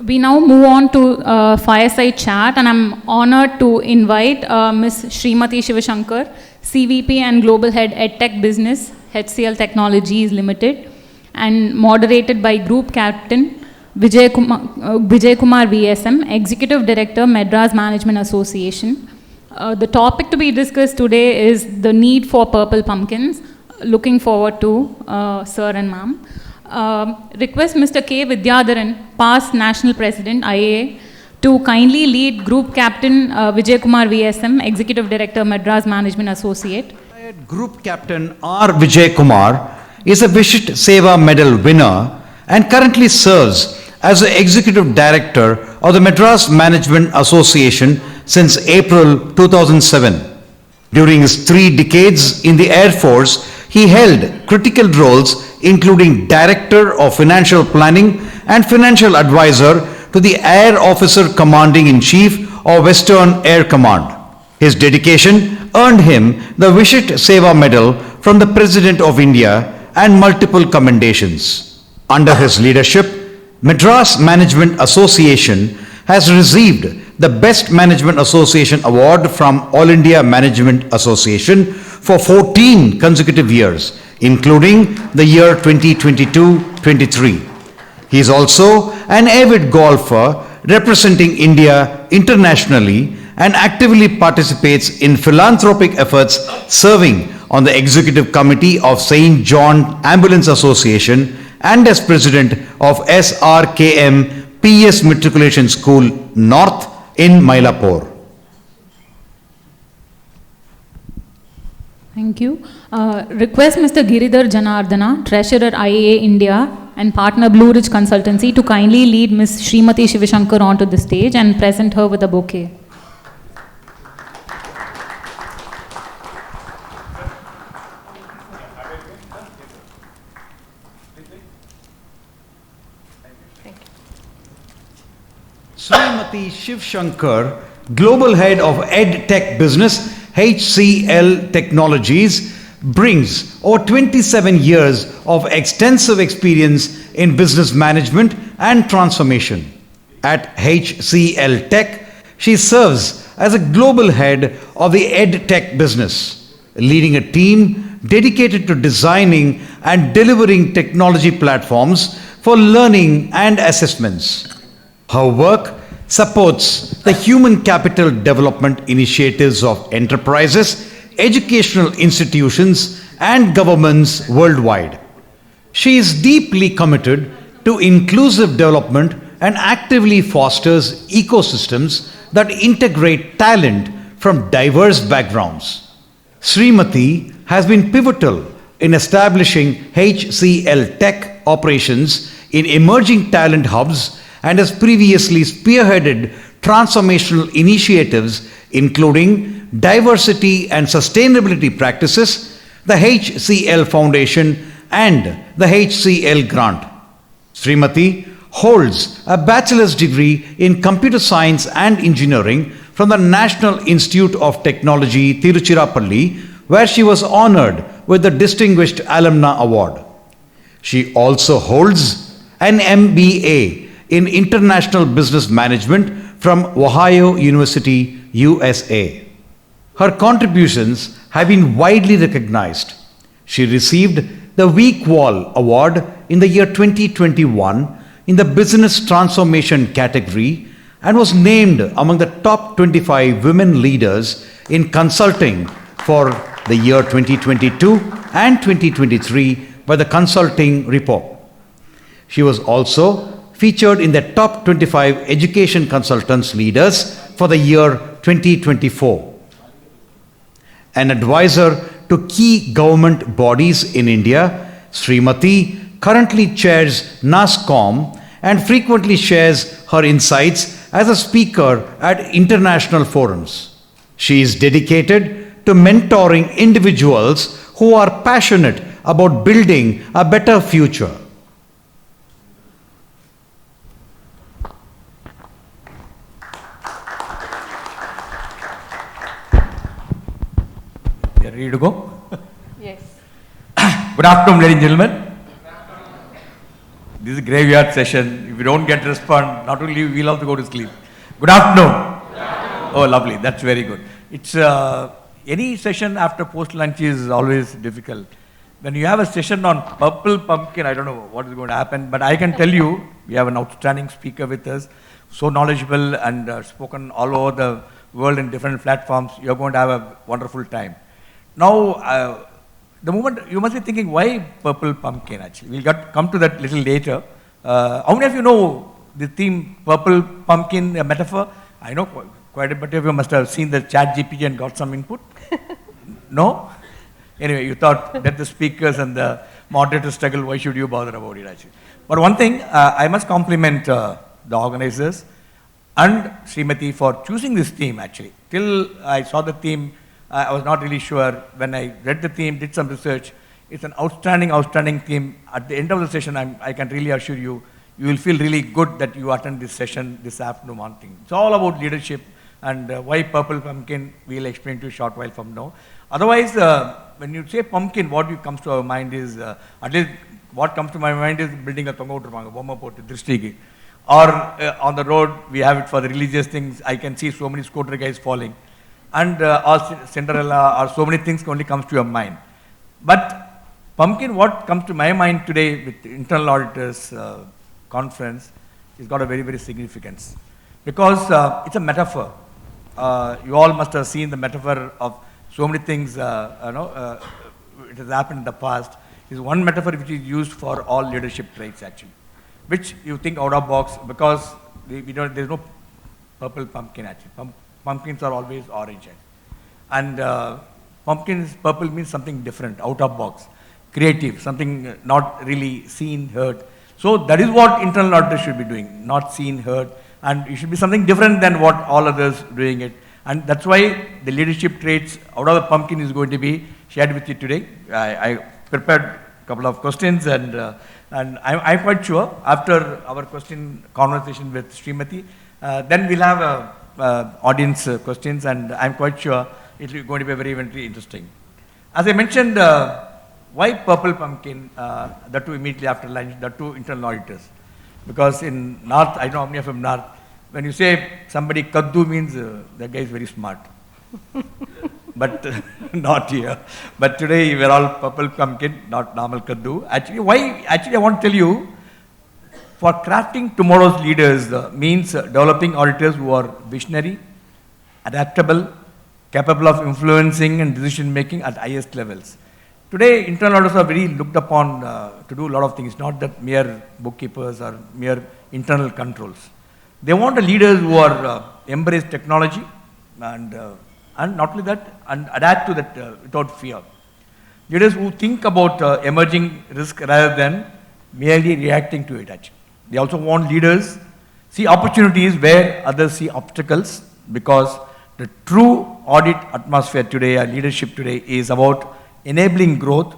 We now move on to fireside chat, and I'm honored to invite Ms. Srimathi Shivashankar, CVP and Global Head, EdTech Business, HCL Technologies Limited, and moderated by Group Captain Vijaykumar VSM, Executive Director, Madras Management Association. The topic to be discussed today is the need for purple pumpkins. Looking forward to Sir and Ma'am. Request Mr. K. Vidyadharan, past National President, IIA, to kindly lead Group Captain Vijaykumar VSM, Executive Director, Madras Management Associate. Group Captain R. Vijaykumar is a Visht Seva Medal winner and currently serves as the Executive Director of the Madras Management Association since April 2007. During his 3 decades in the Air Force, he held critical roles including Director of Financial Planning and Financial Advisor to the Air Officer Commanding-in-Chief of Western Air Command. His dedication earned him the Visht Seva Medal from the President of India and multiple commendations. Under his leadership, Madras Management Association has received the Best Management Association Award from All India Management Association for 14 consecutive years, including the year 2022-23. He is also an avid golfer representing India internationally and actively participates in philanthropic efforts, serving on the Executive Committee of St. John Ambulance Association and as President of SRKM PS Matriculation School North in Mylapore. Thank you. Request Mr. Giridhar Janardana, Treasurer IIA India and Partner Blue Ridge Consultancy, to kindly lead Ms. Srimathi Shivashankar onto the stage and present her with a bouquet. Srimathi Shivashankar, Global Head of EdTech Business, HCL Technologies, brings over 27 years of extensive experience in business management and transformation. At HCL Tech, she serves as a Global Head of the EdTech Business, leading a team dedicated to designing and delivering technology platforms for learning and assessments. Her work supports the human capital development initiatives of enterprises, educational institutions, and governments worldwide. She is deeply committed to inclusive development and actively fosters ecosystems that integrate talent from diverse backgrounds. Srimathi has been pivotal in establishing HCL Tech operations in emerging talent hubs and has previously spearheaded transformational initiatives including diversity and sustainability practices, the HCL Foundation, and the HCL Grant. Srimathi holds a bachelor's degree in computer science and engineering from the National Institute of Technology, Tiruchirappalli, where she was honored with the Distinguished Alumna Award. She also holds an MBA in International Business Management from Ohio University, USA. Her contributions have been widely recognized. She received the Week Wall Award in the year 2021 in the Business Transformation category and was named among the top 25 women leaders in consulting for the year 2022 and 2023 by the Consulting Report. She was also featured in the top 25 education consultants leaders for the year 2024. An advisor to key government bodies in India, Srimathi currently chairs NASSCOM and frequently shares her insights as a speaker at international forums. She is dedicated to mentoring individuals who are passionate about building a better future. Ready to go? Yes. Good afternoon, ladies and gentlemen. This is is a graveyard session. If we don't get respond, not only we'll have to go to sleep. Good afternoon. Good afternoon. Oh, lovely. That's very good. It's any session after post lunch is always difficult. When you have a session on purple pumpkin, I don't know what is going to happen, but I can tell you, we have an outstanding speaker with us, so knowledgeable and spoken all over the world in different platforms. You're going to have a wonderful time. Now, the moment you must be thinking, why purple pumpkin actually? We'll come to that little later. How many of you know the theme purple pumpkin, a metaphor? I know quite a bit of you must have seen the chat GPT and got some input. No? Anyway, you thought that the speakers and the moderators struggle, why should you bother about it actually? But one thing, I must compliment the organizers and Srimathi for choosing this theme actually. Till I saw the theme, I was not really sure. When I read the theme, did some research, it's an outstanding theme. At the end of the session, I can really assure you, you will feel really good that you attend this session this afternoon morning. It's all about leadership and why purple pumpkin, we'll explain to you a short while from now. Otherwise, when you say pumpkin, what comes to our mind is, at least what comes to my mind is building a bomma port dristigi. Or on the road, we have it for the religious things. I can see so many scooter guys falling. And or Cinderella, or so many things only comes to your mind. But pumpkin, what comes to my mind today with the internal auditors conference, has got a very significance. Because it's a metaphor. You all must have seen the metaphor of so many things, it has happened in the past. Is one metaphor which is used for all leadership traits actually, which you think out of box because there's no purple pumpkin actually. Pumpkins are always orange. And purple means something different, out of box, creative, something not really seen, heard. So that is what internal auditors should be doing, not seen, heard. And it should be something different than what all others doing it. And that's why the leadership traits out of the pumpkin is going to be shared with you today. I prepared a couple of questions and I'm quite sure after our conversation with Srimathi, then we'll have audience questions and I'm quite sure it's going to be very interesting. As I mentioned, why purple pumpkin, that too immediately after lunch, that too internal auditors. Because in North, I don't know how many of them North, when you say somebody kaddu means that guy is very smart. But not here. But today we're all purple pumpkin, not normal kaddu. Actually, I want to tell you, for crafting tomorrow's leaders means developing auditors who are visionary, adaptable, capable of influencing and decision making at highest levels. Today, internal auditors are very looked upon to do a lot of things, not that mere bookkeepers or mere internal controls. They want leaders who are embrace technology and not only that, and adapt to that without fear. Leaders who think about emerging risk rather than merely reacting to it actually. They also want leaders see opportunities where others see obstacles, because the true audit atmosphere today, or leadership today, is about enabling growth,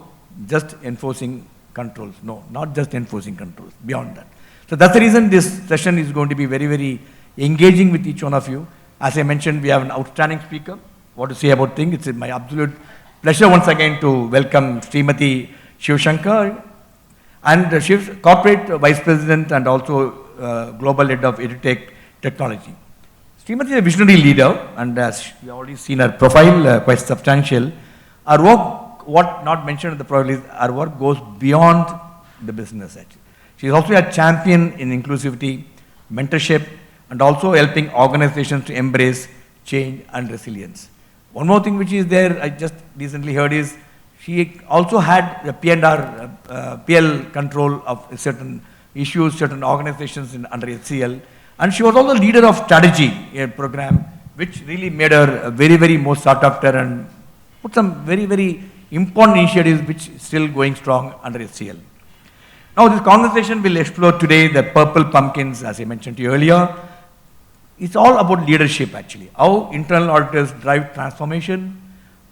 just enforcing controls. No, not just enforcing controls, beyond that. So that's the reason this session is going to be very engaging with each one of you. As I mentioned, we have an outstanding speaker. What to say about things? It's my absolute pleasure once again to welcome Srimathi Shivashankar, and she's Corporate Vice President and also Global Head of EdTech Technology. Srimathi is a visionary leader, and as you have already seen her profile, quite substantial. Our work, what not mentioned in the profile is, our work goes beyond the business actually. She is also a champion in inclusivity, mentorship, and also helping organizations to embrace change and resilience. One more thing which is there, I just recently heard, is she also had the PL control of certain issues, certain organizations under HCL, and she was also leader of strategy program, which really made her very more sought after and put some very important initiatives which still going strong under HCL. Now this conversation will explore today the purple pumpkins, as I mentioned to you earlier. It's all about leadership actually. How internal auditors drive transformation,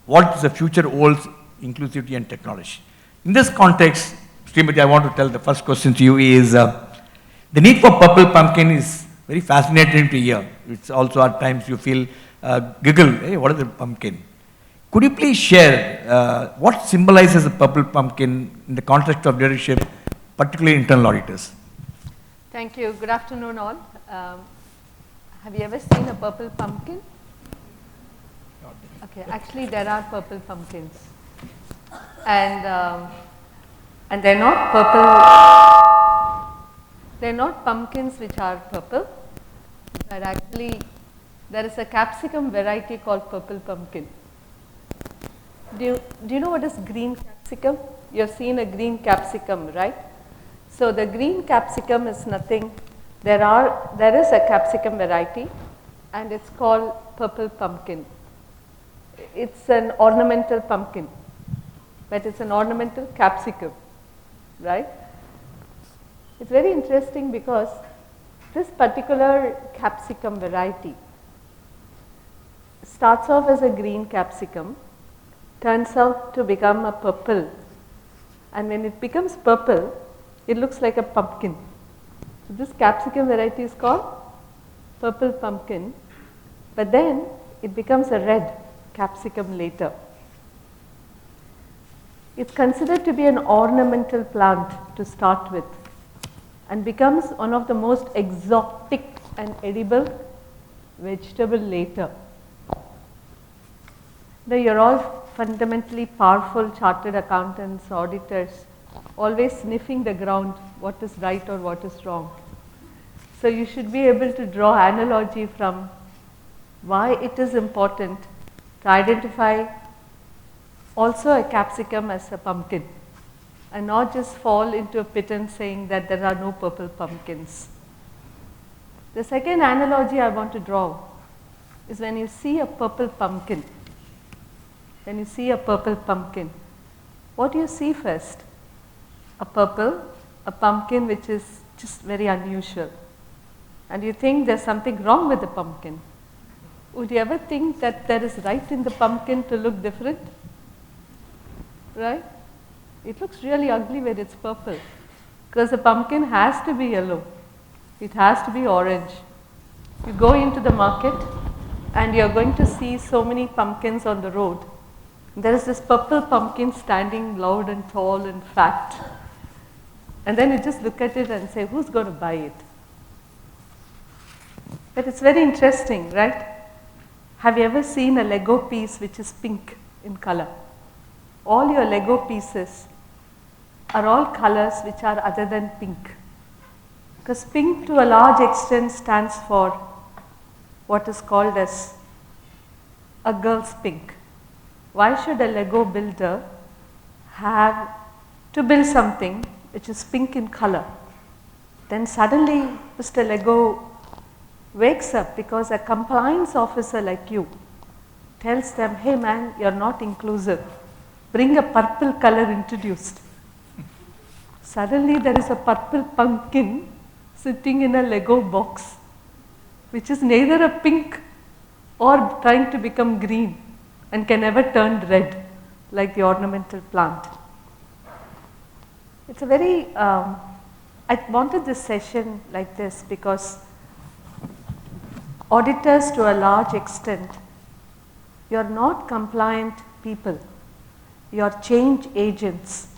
what the future holds, inclusivity and technology. In this context, Srimathi, I want to tell the first question to you is, the need for purple pumpkin is very fascinating to hear. It's also at times you feel giggle, hey, what is a pumpkin? Could you please share what symbolizes a purple pumpkin in the context of leadership, particularly internal auditors? Thank you. Good afternoon, all. Have you ever seen a purple pumpkin? Okay, actually, there are purple pumpkins, and they're not purple. They're not pumpkins which are purple, but actually, there is a capsicum variety called purple pumpkin. Do you know what is green capsicum? You've seen a green capsicum, right? So the green capsicum is nothing. There is a capsicum variety, and it's called purple pumpkin. It's an ornamental pumpkin, but it's an ornamental capsicum, right? It's very interesting because this particular capsicum variety starts off as a green capsicum, turns out to become a purple, and when it becomes purple, it looks like a pumpkin. So this capsicum variety is called purple pumpkin, but then it becomes a red capsicum later. It's considered to be an ornamental plant to start with and becomes one of the most exotic and edible vegetable later. Now you're all fundamentally powerful chartered accountants, auditors, always sniffing the ground, what is right or what is wrong. So you should be able to draw analogy from why it is important to identify also a capsicum as a pumpkin and not just fall into a pittance saying that there are no purple pumpkins. The second analogy I want to draw is when you see a purple pumpkin. When you see a purple pumpkin, what do you see first? A pumpkin which is just very unusual. And you think there's something wrong with the pumpkin. Would you ever think that there is right in the pumpkin to look different? Right? It looks really ugly when it's purple because the pumpkin has to be yellow. It has to be orange. You go into the market and you're going to see so many pumpkins on the road. There is this purple pumpkin standing loud and tall and fat. And then you just look at it and say, who's going to buy it? But it's very interesting, right? Have you ever seen a Lego piece which is pink in color? All your Lego pieces are all colors which are other than pink. Because pink to a large extent stands for what is called as a girl's pink. Why should a Lego builder have to build something which is pink in color? Then suddenly Mr. Lego wakes up because a compliance officer like you tells them, hey man, you're not inclusive. Bring a purple color introduced. Suddenly there is a purple pumpkin sitting in a Lego box, which is neither a pink or trying to become green and can never turn red like the ornamental plant. It's a very, I wanted this session like this because auditors to a large extent, you're not compliant people, you're change agents.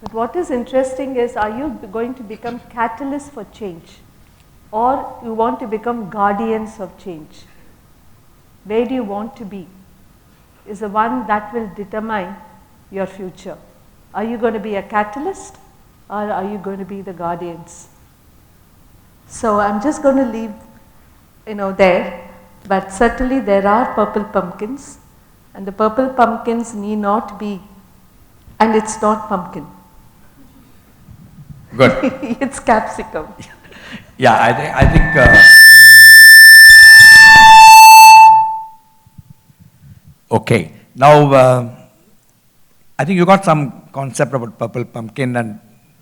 But what is interesting is, are you going to become catalysts for change or you want to become guardians of change? Where do you want to be is the one that will determine your future. Are you going to be a catalyst or are you going to be the guardians? So I'm just going to leave there, but certainly there are purple pumpkins and the purple pumpkins need not be, and it's not pumpkin. Good. It's capsicum. Yeah, I think okay. Now, I think you got some concept about purple pumpkin and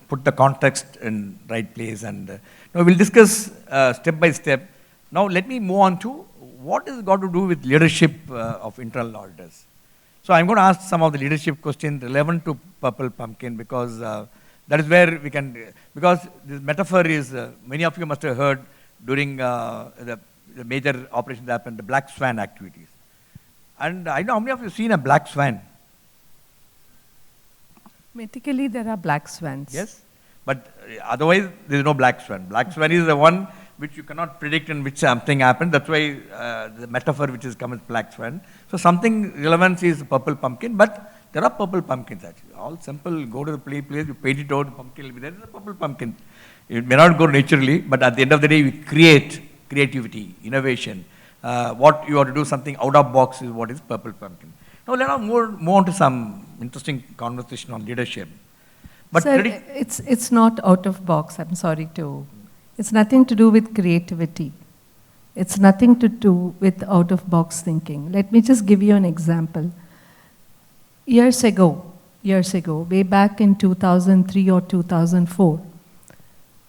put the context in right place. And now we'll discuss step by step. Now let me move on to what is got to do with leadership of internal auditors. So I'm going to ask some of the leadership questions relevant to purple pumpkin because that is where we can, because this metaphor is, many of you must have heard during the major operations that happened, the black swan activities. And I know how many of you have seen a black swan? Mythically, there are black swans. Yes. But otherwise, there is no black swan. Black swan is the one which you cannot predict in which something happened. That's why the metaphor which is come as black swan. So something relevance is purple pumpkin, but there are purple pumpkins actually. All simple, go to the place, you paint it out, the pumpkin will be there. There is a purple pumpkin. It may not go naturally, but at the end of the day, we create creativity, innovation. What you have to do something out of box is what is purple pumpkin. Now let us move on to some interesting conversation on leadership. But Sir, it's not out of box, I'm sorry to. It's nothing to do with creativity. It's nothing to do with out of box thinking. Let me just give you an example. Years ago, way back in 2003 or 2004,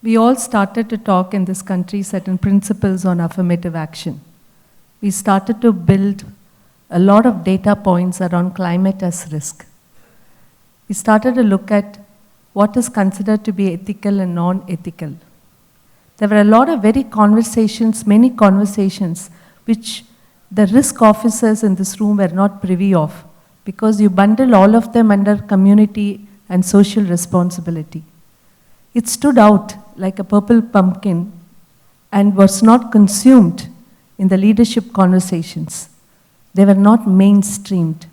we all started to talk in this country certain principles on affirmative action. We started to build a lot of data points around climate as risk. We started to look at what is considered to be ethical and non-ethical. There were a lot of many conversations, which the risk officers in this room were not privy of, because you bundle all of them under community and social responsibility. It stood out like a purple pumpkin and was not consumed in the leadership conversations. They were not mainstreamed.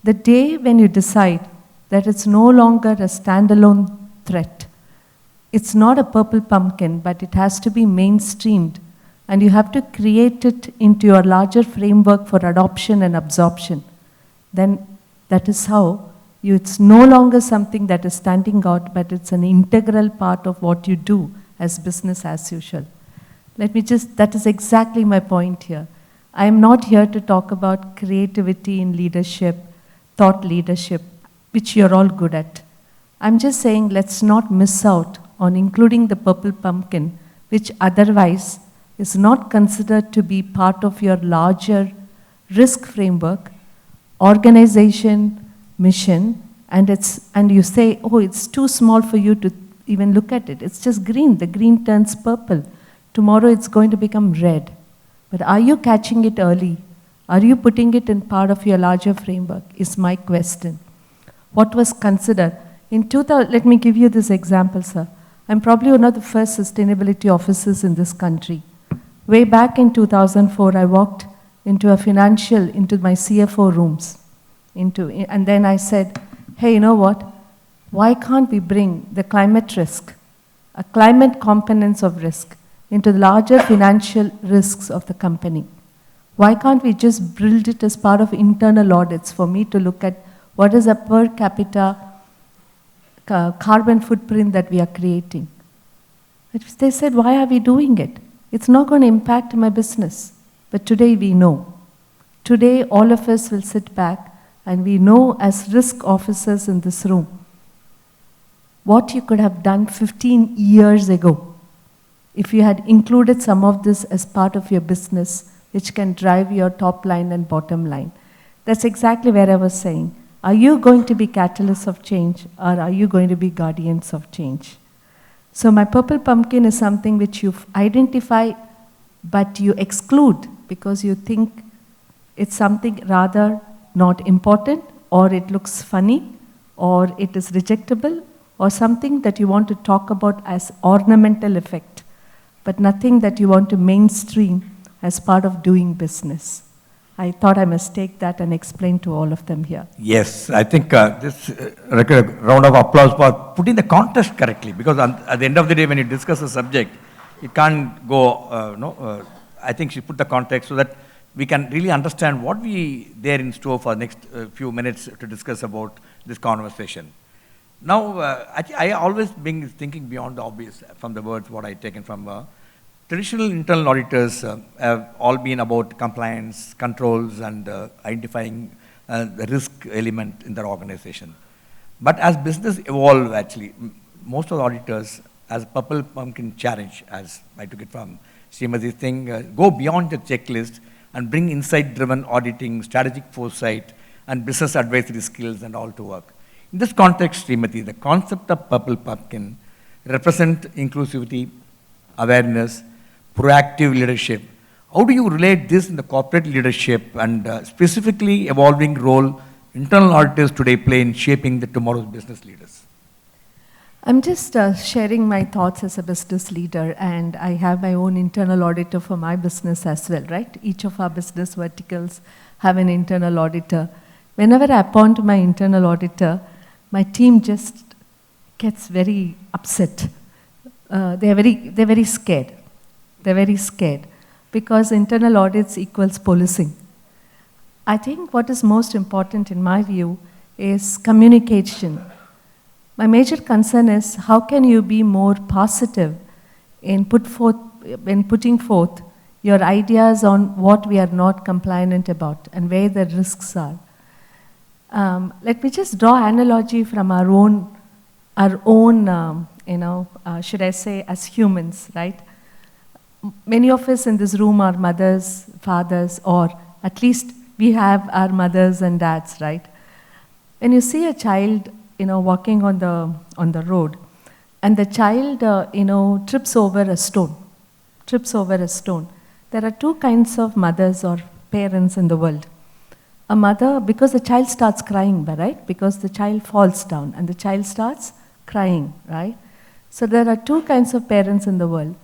The day when you decide that it's no longer a standalone threat, it's not a purple pumpkin, but it has to be mainstreamed, and you have to create it into your larger framework for adoption and absorption. Then that is how it's no longer something that is standing out, but it's an integral part of what you do as business as usual. That is exactly my point here. I am not here to talk about creativity in leadership, thought leadership, which you're all good at. I'm just saying let's not miss out on including the purple pumpkin, which otherwise is not considered to be part of your larger risk framework, organization, mission, and you say, oh, it's too small for you to even look at it. It's just green. The green turns purple. Tomorrow it's going to become red. But are you catching it early? Are you putting it in part of your larger framework, is my question. What was considered? In 2000, let me give you this example, sir. I'm probably one of the first sustainability officers in this country. Way back in 2004, I walked into my CFO rooms, and then I said, hey, you know what? Why can't we bring the climate risk, a climate components of risk, into the larger financial risks of the company? Why can't we just build it as part of internal audits for me to look at what is a per capita carbon footprint that we are creating? They said, why are we doing it? It's not going to impact my business. But today we know. Today all of us will sit back and we know as risk officers in this room what you could have done 15 years ago if you had included some of this as part of your business, which can drive your top line and bottom line. That's exactly where I was saying. Are you going to be catalysts of change, or are you going to be guardians of change? So my purple pumpkin is something which you identify, but you exclude because you think it's something rather not important, or it looks funny, or it is rejectable, or something that you want to talk about as ornamental effect, but nothing that you want to mainstream as part of doing business. I thought I must take that and explain to all of them here. Yes, I think this round of applause for putting the context correctly, because at the end of the day, when you discuss a subject, it can't go, I think she put the context so that we can really understand what we there in store for the next few minutes to discuss about this conversation. Now, I always been thinking beyond the obvious from the words what I taken from traditional internal auditors have all been about compliance, controls, and identifying the risk element in their organization. But as business evolved, actually, most of the auditors, as purple pumpkin challenge, as I took it from Srimathi's thing, go beyond the checklist and bring insight-driven auditing, strategic foresight, and business advisory skills and all to work. In this context, Srimathi, the concept of purple pumpkin represent inclusivity, awareness, proactive leadership. How do you relate this in the corporate leadership and specifically evolving role internal auditors today play in shaping the tomorrow's business leaders? I'm just sharing my thoughts as a business leader, and I have my own internal auditor for my business as well, right? Each of our business verticals have an internal auditor. Whenever I appoint my internal auditor, my team just gets very upset. They're very scared. They're very scared because internal audits equals policing. I think what is most important in my view is communication. My major concern is how can you be more positive in putting forth your ideas on what we are not compliant about and where the risks are. Let me just draw an analogy from our own should I say, as humans, right? Many of us in this room are mothers, fathers, or at least we have our mothers and dads, right? When you see a child, walking on the road, and the child, trips over a stone. There are two kinds of mothers or parents in the world. A mother, because the child starts crying, right? Because the child falls down and the child starts crying, right? So there are two kinds of parents in the world.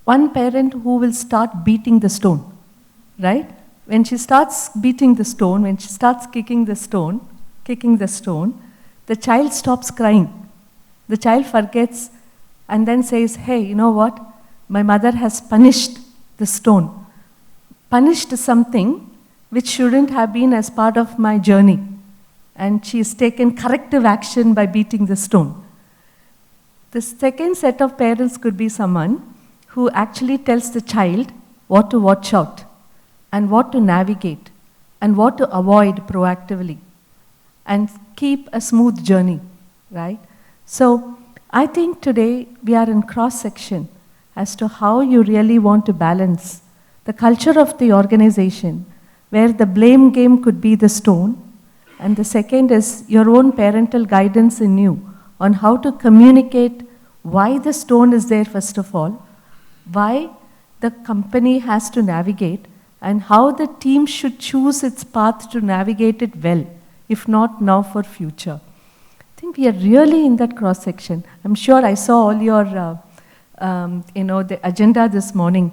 One parent who will start beating the stone, right? When she starts beating the stone, when she starts kicking the stone, the child stops crying. The child forgets and then says, hey, you know what? My mother has punished the stone. Punished something which shouldn't have been as part of my journey. And she's taken corrective action by beating the stone. The second set of parents could be someone who actually tells the child what to watch out and what to navigate and what to avoid proactively and keep a smooth journey, right? So I think today we are in cross-section as to how you really want to balance the culture of the organization, where the blame game could be the stone, and the second is your own parental guidance in you on how to communicate why the stone is there first of all, why the company has to navigate, and how the team should choose its path to navigate it well, if not now for future. I think we are really in that cross-section. I'm sure I saw all your, the agenda this morning.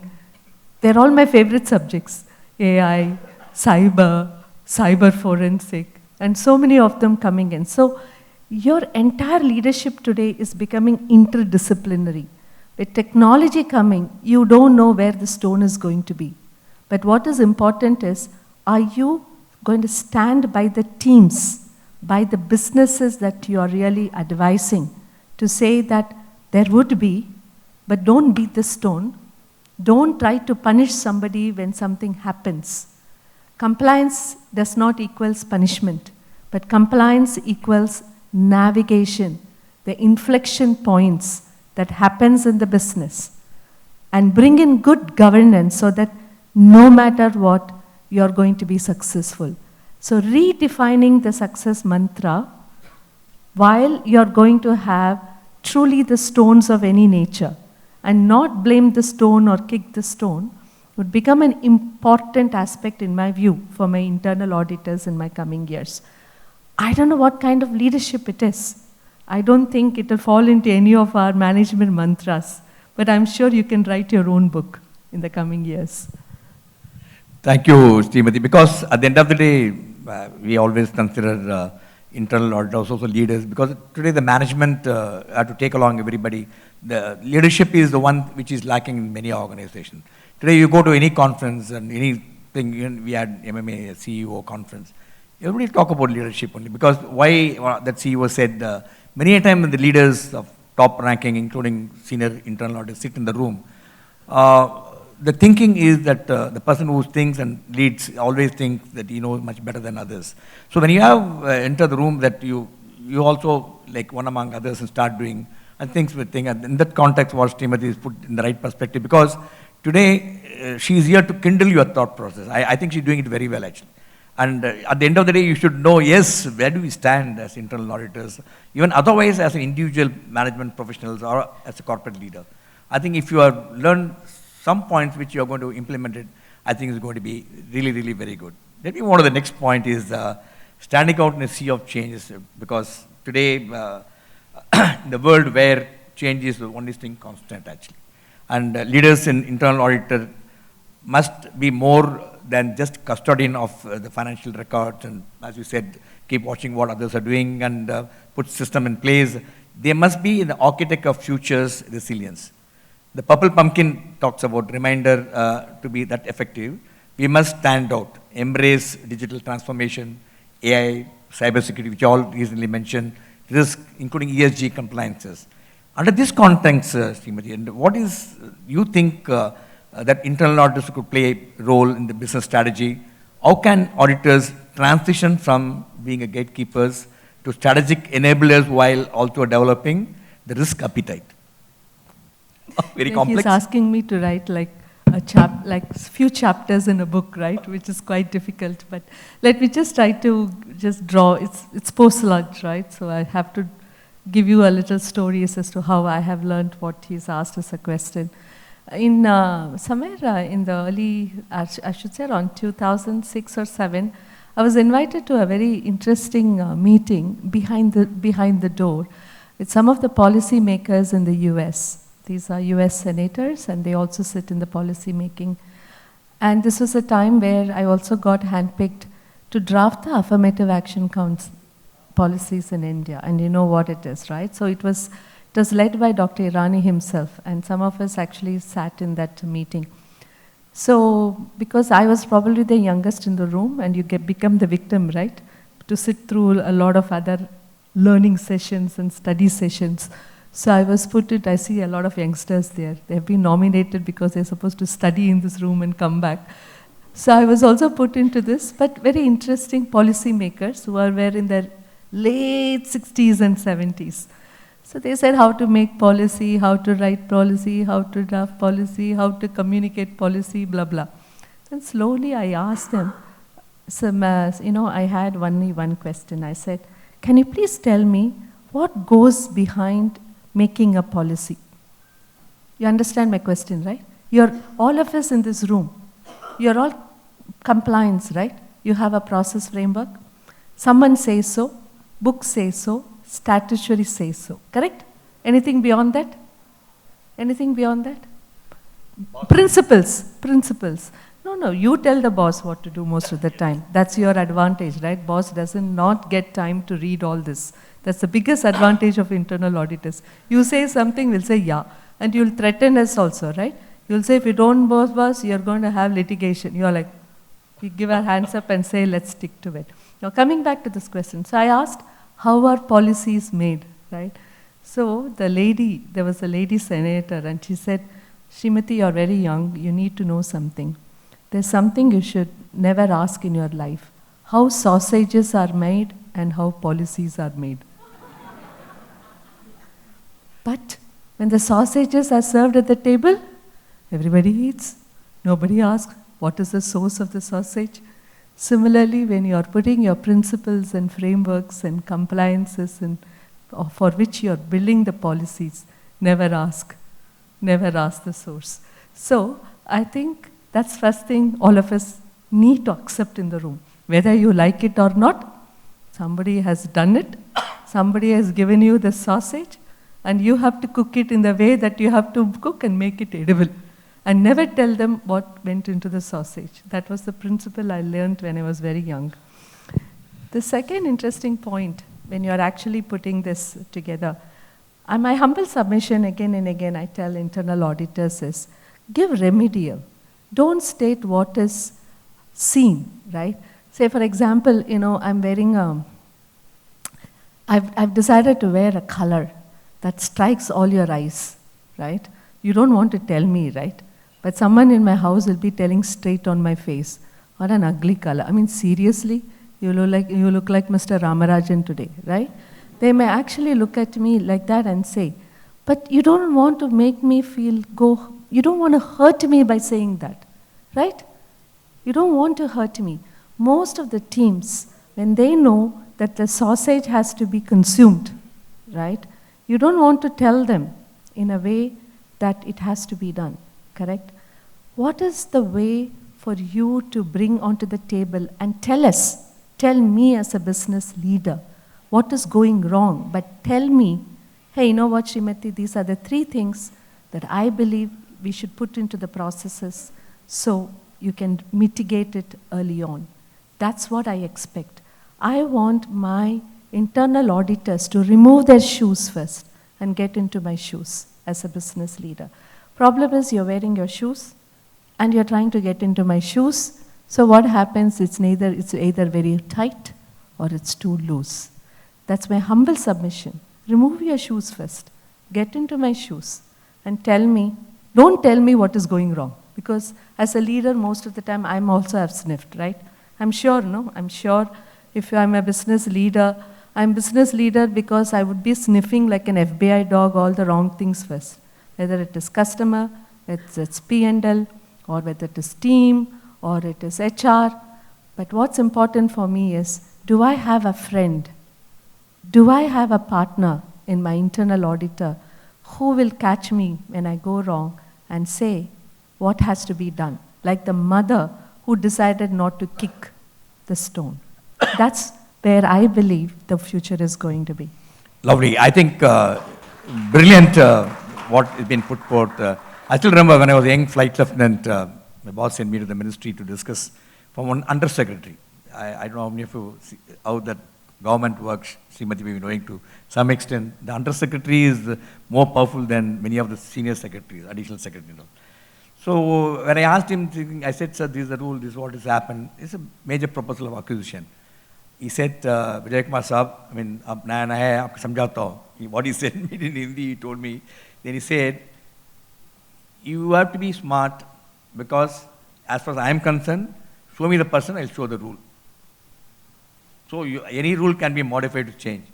They're all my favorite subjects: AI, cyber forensic, and so many of them coming in. So your entire leadership today is becoming interdisciplinary. With technology coming, you don't know where the stone is going to be. But what is important is, are you going to stand by the teams, by the businesses that you are really advising to say that there would be, but don't beat the stone. Don't try to punish somebody when something happens. Compliance does not equals punishment, but compliance equals navigation, the inflection points that happens in the business, and bring in good governance so that no matter what, you're going to be successful. So redefining the success mantra while you're going to have truly the stones of any nature and not blame the stone or kick the stone would become an important aspect in my view for my internal auditors in my coming years. I don't know what kind of leadership it is. I don't think it will fall into any of our management mantras, but I'm sure you can write your own book in the coming years. Thank you, Srimathi, because at the end of the day, we always consider internal auditors also leaders, because today the management have to take along everybody. The leadership is the one which is lacking in many organizations. Today you go to any conference and anything, we had MMA CEO conference, everybody talk about leadership only, because why that CEO said, many a time when the leaders of top ranking, including senior internal auditors, sit in the room, the thinking is that the person who thinks and leads always thinks that he knows much better than others. So when you have enter the room, that you also, like one among others, and start doing and things with things. And in that context, what Srimathi is put in the right perspective, because today she is here to kindle your thought process. I think she's doing it very well, actually. And at the end of the day, you should know, yes, where do we stand as internal auditors, even otherwise as an individual management professionals or as a corporate leader. I think if you have learned some points which you are going to implement it, I think it's going to be really, really very good. Let me move on to the next point is standing out in a sea of changes, because today in the world where change is the only thing constant actually. And leaders in internal auditor must be more than just custodian of the financial records and, as you said, keep watching what others are doing and put system in place. They must be the architect of future's resilience. The Purple Pumpkin talks about reminder to be that effective. We must stand out, embrace digital transformation, AI, cybersecurity, which all recently mentioned, risk, including ESG compliances. Under this context, Srimathi, and what is you think that internal auditors could play a role in the business strategy? How can auditors transition from being a gatekeepers to strategic enablers while also developing the risk appetite? Very complex. He's asking me to write like few chapters in a book, right? Which is quite difficult. But let me just try to just draw. It's post-lunch, right? So I have to give you a little stories as to how I have learned what he's asked as a question. In somewhere in the early, I should say around 2006 or 7, I was invited to a very interesting meeting behind the door with some of the policy makers in the US. These are US senators and they also sit in the policy making. And this was a time where I also got handpicked to draft the affirmative action policies in India. And you know what it is, right? So it was led by Dr. Irani himself, and some of us actually sat in that meeting. So, because I was probably the youngest in the room, and you become the victim, right? To sit through a lot of other learning sessions and study sessions. So I was I see a lot of youngsters there. They've been nominated because they're supposed to study in this room and come back. So I was also put into this, but very interesting policy makers who were in their late 60s and 70s. So they said how to make policy, how to write policy, how to draft policy, how to communicate policy, blah, blah. Then slowly I asked them, I had only one question. I said, can you please tell me what goes behind making a policy? You understand my question, right? All of us in this room, you're all compliance, right? You have a process framework. Someone says so, books say so, statutory says so, correct? Anything beyond that? Anything beyond that? Principles. No, you tell the boss what to do most of the time. That's your advantage, right? Boss doesn't not get time to read all this. That's the biggest advantage of internal auditors. You say something, we'll say yeah. And you'll threaten us also, right? You'll say if you don't boss, you're going to have litigation. You're like, we give our hands up and say, let's stick to it. Now coming back to this question. So I asked, how are policies made, right? So there was a lady senator and she said, Srimathi, you're very young, you need to know something. There's something you should never ask in your life. How sausages are made and how policies are made. But when the sausages are served at the table, everybody eats. Nobody asks, what is the source of the sausage? Similarly, when you are putting your principles and frameworks and compliances for which you are building the policies, never ask the source. So I think that's first thing all of us need to accept in the room. Whether you like it or not, somebody has done it, somebody has given you the sausage, and you have to cook it in the way that you have to cook and make it edible. And never tell them what went into the sausage. That was the principle I learned when I was very young. The second interesting point, when you're actually putting this together, and my humble submission again and again, I tell internal auditors is, give remedial. Don't state what is seen, right? Say, for example, I'm wearing I've decided to wear a color that strikes all your eyes, right? You don't want to tell me, right? But someone in my house will be telling straight on my face, what an ugly color. I mean, seriously, you look like Mr. Ramarajan today, right? They may actually look at me like that and say, but you don't want to make me you don't want to hurt me by saying that, right? You don't want to hurt me. Most of the teams, when they know that the sausage has to be consumed, right? You don't want to tell them in a way that it has to be done, correct? What is the way for you to bring onto the table and tell me as a business leader, what is going wrong, but tell me hey, you know what, Srimathi, these are the 3 things that I believe we should put into the processes so you can mitigate it early on. That's what I expect. I want my internal auditors to remove their shoes first and get into my shoes as a business leader. Problem is you're wearing your shoes and you're trying to get into my shoes. So what happens, it's either very tight or it's too loose. That's my humble submission. Remove your shoes first. Get into my shoes and don't tell me what is going wrong. Because as a leader, most of the time, I'm also have sniffed, right? I'm sure if I'm a business leader, I'm business leader because I would be sniffing like an FBI dog all the wrong things first. Whether it is customer, it's P&L, or whether it is team, or it is HR. But what's important for me is, do I have a friend? Do I have a partner in my internal auditor who will catch me when I go wrong and say what has to be done? Like the mother who decided not to kick the stone. That's where I believe the future is going to be. Lovely. I think brilliant what has been put forth. I still remember when I was a young flight lieutenant, my boss sent me to the ministry to discuss from one undersecretary. I don't know how many of you see how that government works. Srimathi may be knowing to some extent. The undersecretary is more powerful than many of the senior secretaries, additional secretaries. So when I asked him, I said, sir, this is the rule, this is what has happened. It's a major proposal of acquisition. He said, Vijaykumar Saab, I mean, what he said in Hindi, he told me. Then he said, you have to be smart because as far as I am concerned, show me the person, I'll show the rule. So any rule can be modified to change.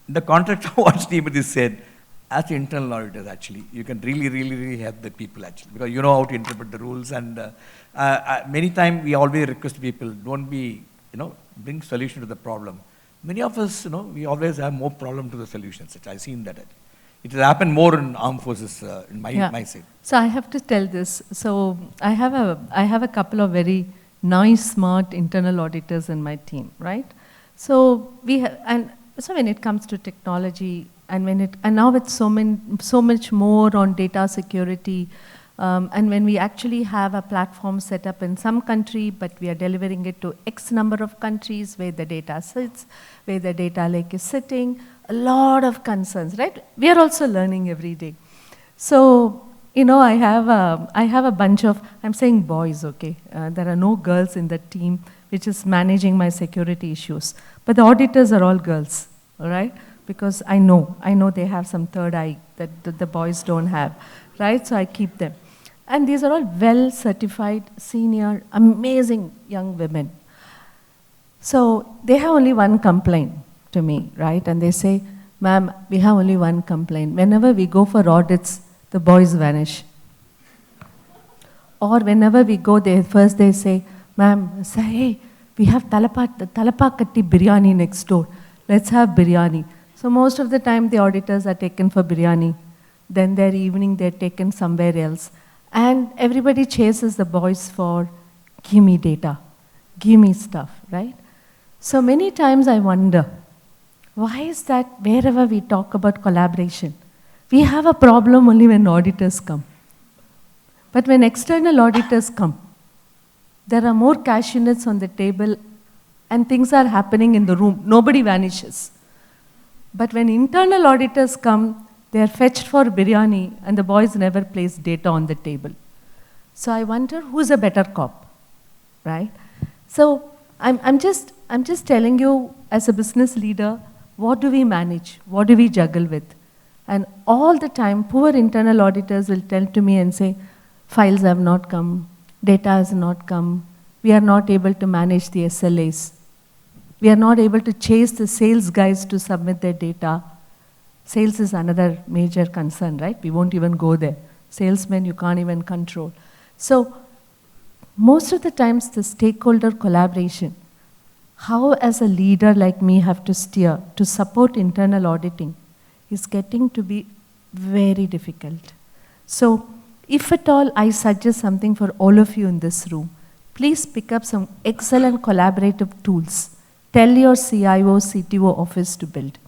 In the context of what Srimathi said, as internal auditors actually, you can really help the people actually, because you know how to interpret the rules, and many times we always request people, don't be, bring solution to the problem. Many of us, we always have more problem to the solutions. I've seen that. It has happened more in armed forces in my side. So I have to tell this. So I have a couple of very nice, smart internal auditors in my team, right? So so when it comes to technology, and now it's so much more on data security, and when we actually have a platform set up in some country, but we are delivering it to X number of countries where the data sits, where the data lake is sitting, a lot of concerns, right? We are also learning every day. So, I have a bunch of, I'm saying boys, okay? There are no girls in the team which is managing my security issues. But the auditors are all girls, all right? Because I know they have some third eye that the boys don't have, right? So I keep them. And these are all well-certified, senior, amazing young women. So they have only one complaint to me, right? And they say, ma'am, we have only one complaint. Whenever we go for audits, the boys vanish. Or whenever we go there, first they say, ma'am, hey, we have talapakatti biryani next door. Let's have biryani. So most of the time the auditors are taken for biryani. Then their evening they're taken somewhere else. And everybody chases the boys for, give me data, give me stuff, right? So many times I wonder, why is that wherever we talk about collaboration, we have a problem only when auditors come. But when external auditors come, there are more cashew nuts on the table and things are happening in the room. Nobody vanishes. But when internal auditors come, they are fetched for biryani and the boys never place data on the table. So I wonder who's a better cop, right? So I'm just telling you as a business leader, what do we manage? What do we juggle with? And all the time, poor internal auditors will tell to me and say, files have not come, data has not come, we are not able to manage the SLAs. We are not able to chase the sales guys to submit their data. Sales is another major concern, right? We won't even go there. Salesmen, you can't even control. So most of the times the stakeholder collaboration, how as a leader like me have to steer to support internal auditing is getting to be very difficult. So if at all I suggest something for all of you in this room, please pick up some excellent collaborative tools. Tell your CIO, CTO office to build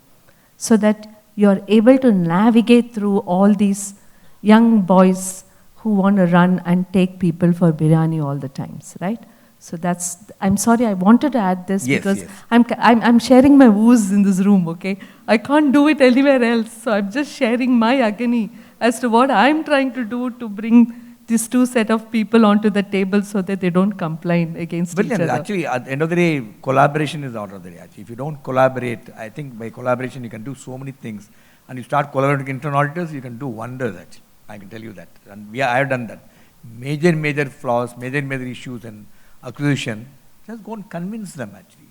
so that you're able to navigate through all these young boys who want to run and take people for biryani all the times, right? So that's, I'm sorry, I wanted to add this Yes, because yes. I'm sharing my woes in this room, okay? I can't do it anywhere else, so I'm just sharing my agony as to what I'm trying to do to bring these two set of people onto the table so that they don't complain against each Brilliant. other. Actually, at the end of the day, collaboration is the order of the day. Actually, if you don't collaborate, I think by collaboration you can do so many things. And you start collaborating with internal auditors, you can do wonders actually. I can tell you that. And I have done that. Major flaws, major issues and acquisition, just go and convince them actually.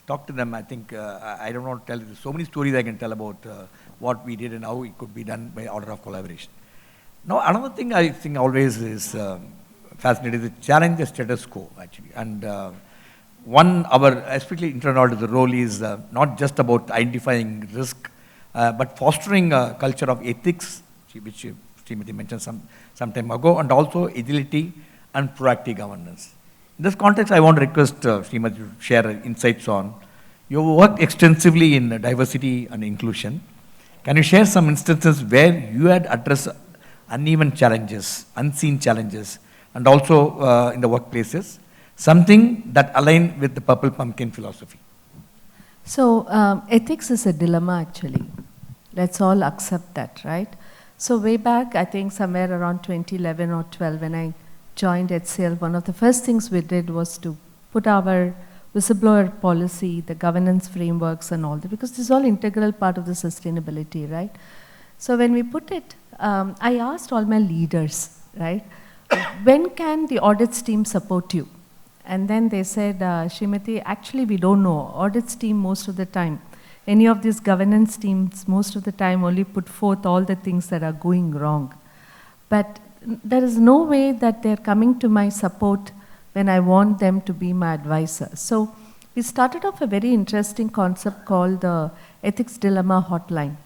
Talk to them. I think, I don't want to tell you, so many stories I can tell about what we did and how it could be done by order of collaboration. Now, another thing I think always is fascinating is to challenge the status quo, actually. And especially internal audit, the role is not just about identifying risk, but fostering a culture of ethics, which Srimathi mentioned some time ago, and also agility and proactive governance. In this context, I want to request Srimathi to share insights on, you worked extensively in diversity and inclusion. Can you share some instances where you had addressed uneven challenges, unseen challenges, and also in the workplaces, something that align with the Purple Pumpkin philosophy? So ethics is a dilemma actually. Let's all accept that, right? So way back, I think somewhere around 2011 or 12, when I joined HCL, one of the first things we did was to put our whistleblower policy, the governance frameworks and all that, because this is all integral part of the sustainability, right? So when we put it, I asked all my leaders, right, when can the audits team support you? And then they said, Srimathi, actually we don't know. Audits team most of the time, any of these governance teams most of the time only put forth all the things that are going wrong. But there is no way that they're coming to my support when I want them to be my advisor. So we started off a very interesting concept called the Ethics Dilemma Hotline.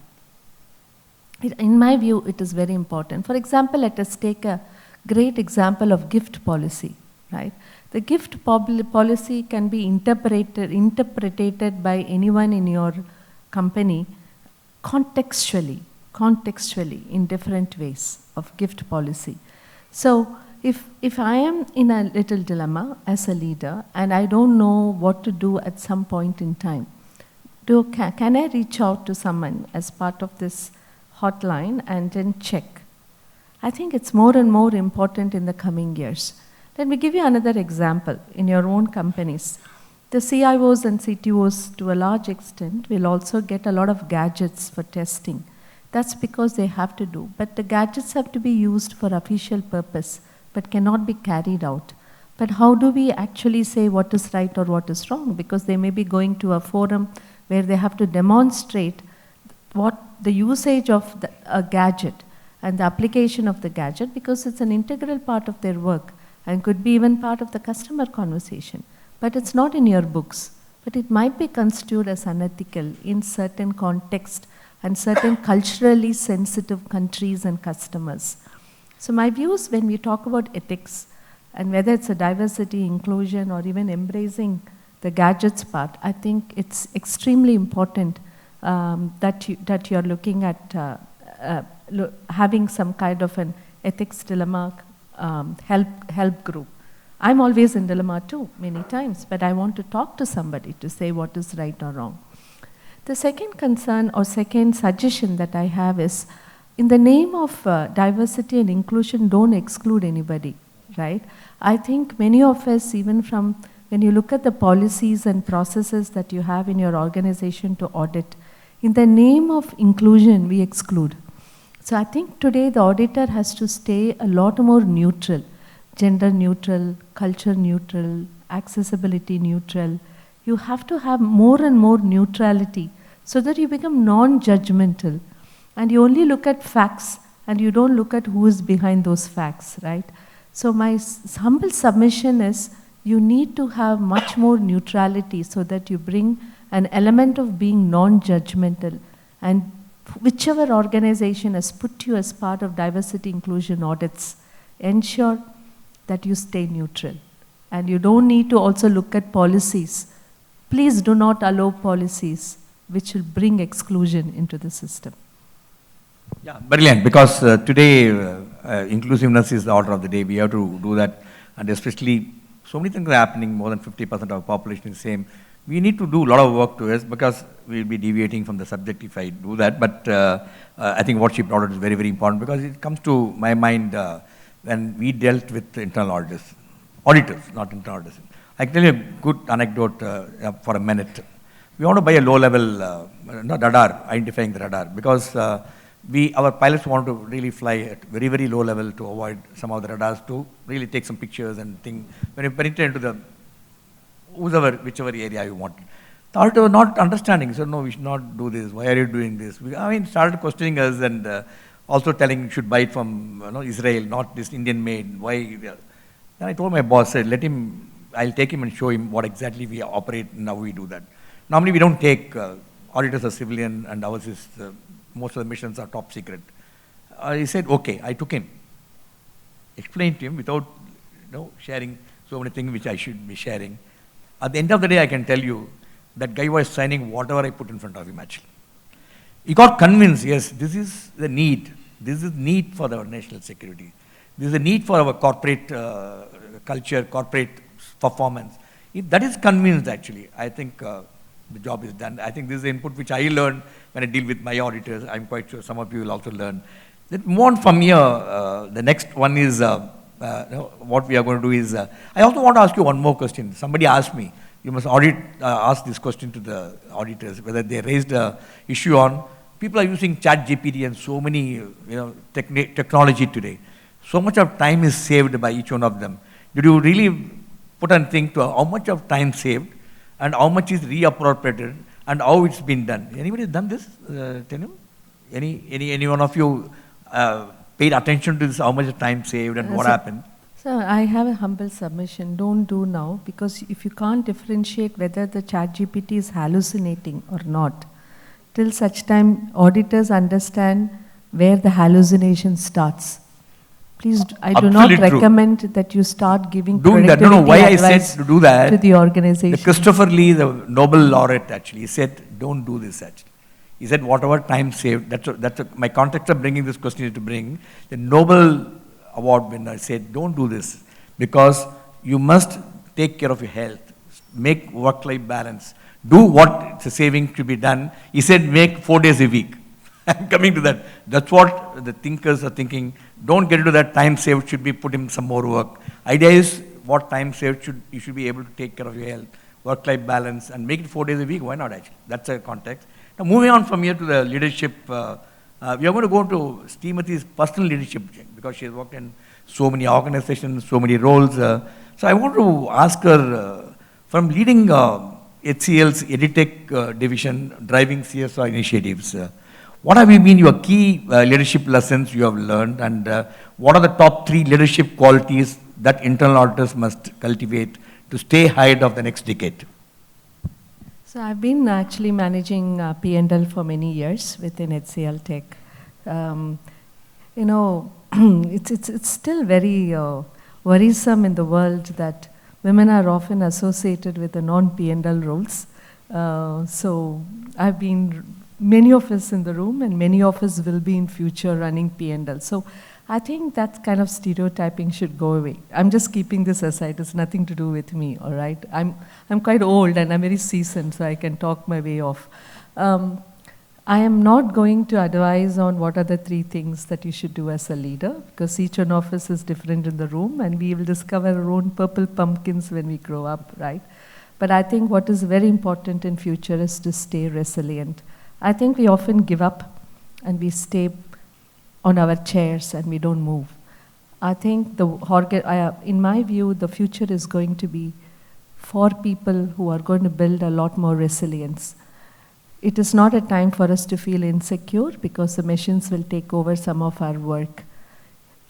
In my view, it is very important. For example, let us take a great example of gift policy, right? The gift policy can be interpreted by anyone in your company contextually in different ways of gift policy. So if I am in a little dilemma as a leader and I don't know what to do at some point in time, can I reach out to someone as part of this hotline and then check? I think it's more and more important in the coming years. Let me give you another example in your own companies. The CIOs and CTOs to a large extent will also get a lot of gadgets for testing. That's because they have to do. But the gadgets have to be used for official purpose, but cannot be carried out. But how do we actually say what is right or what is wrong? Because they may be going to a forum where they have to demonstrate what the usage of a gadget and the application of the gadget, because it's an integral part of their work and could be even part of the customer conversation. But it's not in your books. But it might be construed as unethical in certain context and certain culturally sensitive countries and customers. So my views when we talk about ethics, and whether it's a diversity, inclusion, or even embracing the gadgets part, I think it's extremely important that you're looking at having some kind of an ethics dilemma help group. I'm always in dilemma too, many times, but I want to talk to somebody to say what is right or wrong. The second concern or second suggestion that I have is, in the name of diversity and inclusion, don't exclude anybody, right? I think many of us, even from when you look at the policies and processes that you have in your organization to audit, in the name of inclusion, we exclude. So I think today the auditor has to stay a lot more neutral, gender neutral, culture neutral, accessibility neutral. You have to have more and more neutrality so that you become non-judgmental and you only look at facts and you don't look at who is behind those facts, right? So my humble submission is you need to have much more neutrality so that you bring an element of being non-judgmental, and whichever organization has put you as part of diversity inclusion audits, ensure that you stay neutral. And you don't need to also look at policies. Please do not allow policies which will bring exclusion into the system. Yeah, brilliant. Because today, inclusiveness is the order of the day. We have to do that. And especially, so many things are happening. More than 50% of our population is same. We need to do a lot of work to us because we'll be deviating from the subject if I do that. But I think what she brought out is very, very important because it comes to my mind when we dealt with internal auditors, not internal auditors. I can tell you a good anecdote for a minute. We want to buy a low-level radar, identifying the radar, because our pilots want to really fly at very, very low level to avoid some of the radars to really take some pictures and think when you penetrate into the whichever area you want. The auditor was not understanding. He said, no, we should not do this. Why are you doing this? Started questioning us and also telling you should buy it from Israel, not this Indian made. Why? Then I told my boss, said, I'll take him and show him what exactly we operate and how we do that. Normally we don't take, auditors are civilian and ours is, most of the missions are top secret. He said, okay, I took him. Explained to him without sharing so many things which I should be sharing. At the end of the day, I can tell you, that guy was signing whatever I put in front of him actually. He got convinced, yes, this is the need. This is need for our national security. This is a need for our corporate culture, corporate performance. If that is convinced actually, I think the job is done. I think this is the input which I learned when I deal with my auditors. I'm quite sure some of you will also learn. Then move on from here, the next one is, what we are going to do is, I also want to ask you one more question. Somebody asked me, you must ask this question to the auditors, whether they raised an issue on, people are using ChatGPT and so many technology today. So much of time is saved by each one of them. Did you really put and think to how much of time saved and how much is reappropriated and how it's been done? Anybody done this? Tell him? Any one of you paid attention to this, how much time saved and what happened? So I have a humble submission. Don't do now, because if you can't differentiate whether the ChatGPT is hallucinating or not, till such time auditors understand where the hallucination starts. Please, I do not recommend that you start giving productivity that. Why I said to do that to the organization. Christopher Lee, the Nobel laureate, actually, he said, don't do this actually. He said, whatever time saved, my context of bringing this question is to bring the Nobel Award winner said, don't do this because you must take care of your health, make work-life balance, do what the saving should be done. He said, make 4 days a week. I'm coming to that. That's what the thinkers are thinking. Don't get into that time saved should be put in some more work. Idea is what time saved you should be able to take care of your health, work-life balance, and make it 4 days a week. Why not actually? That's a context. Now moving on from here to the leadership, we are going to go to Srimathi's personal leadership because she has worked in so many organizations, so many roles. So I want to ask her, from leading HCL's EdTech division, driving CSR initiatives, what have been your key leadership lessons you have learned, and what are the top 3 leadership qualities that internal auditors must cultivate to stay ahead of the next decade? So I've been actually managing P&L for many years within HCL Tech. It's still very worrisome in the world that women are often associated with the non-P&L roles. So I've been, many of us in the room and many of us will be in future running P&L. So I think that kind of stereotyping should go away. I'm just keeping this aside. It's nothing to do with me, all right? I'm quite old and I'm very seasoned, so I can talk my way off. I am not going to advise on what are the 3 things that you should do as a leader, because each one of us is different in the room and we will discover our own purple pumpkins when we grow up, right? But I think what is very important in future is to stay resilient. I think we often give up and we stay on our chairs and we don't move. I think in my view, the future is going to be for people who are going to build a lot more resilience. It is not a time for us to feel insecure because the machines will take over some of our work.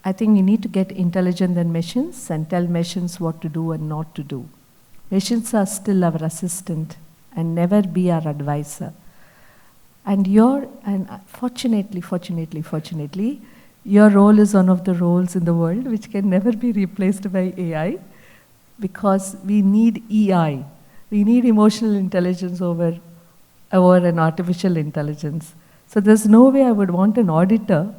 I think we need to get intelligent than machines and tell machines what to do and not to do. Machines are still our assistant and never be our advisor. And fortunately, your role is one of the roles in the world which can never be replaced by AI, because we need EI. We need emotional intelligence over an artificial intelligence. So there's no way I would want an auditor,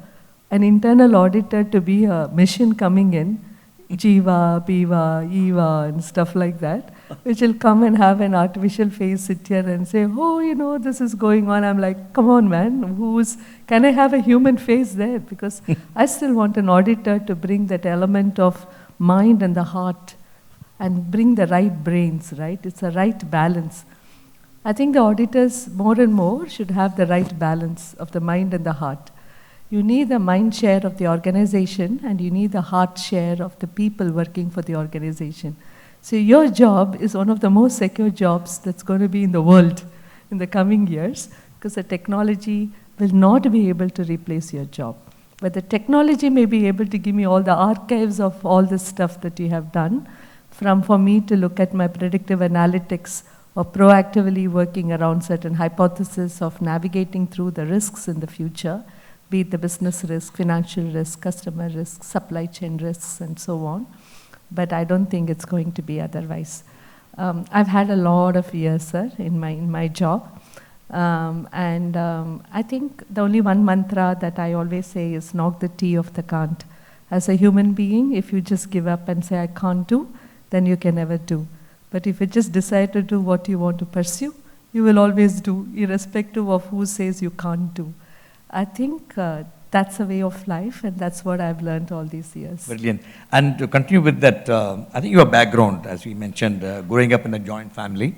an internal auditor, to be a machine coming in, Jiva, Piva, Eva, and stuff like that, which will come and have an artificial face, sit here and say, oh, you know, this is going on. I'm like, come on, man, can I have a human face there? Because I still want an auditor to bring that element of mind and the heart and bring the right brains, right? It's a right balance. I think the auditors more and more should have the right balance of the mind and the heart. You need the mind share of the organization and you need the heart share of the people working for the organization. So your job is one of the most secure jobs that's going to be in the world in the coming years, because the technology will not be able to replace your job. But the technology may be able to give me all the archives of all the stuff that you have done, for me to look at my predictive analytics or proactively working around certain hypotheses of navigating through the risks in the future, be it the business risk, financial risk, customer risk, supply chain risks, and so on. But I don't think it's going to be otherwise. I've had a lot of years, sir, in my job. I think the only one mantra that I always say is knock the tea off the can't. As a human being, if you just give up and say, I can't do, then you can never do. But if you just decide to do what you want to pursue, you will always do, irrespective of who says you can't do. I think that's a way of life, and that's what I've learned all these years. Brilliant. And to continue with that, I think your background, as we mentioned, growing up in a joint family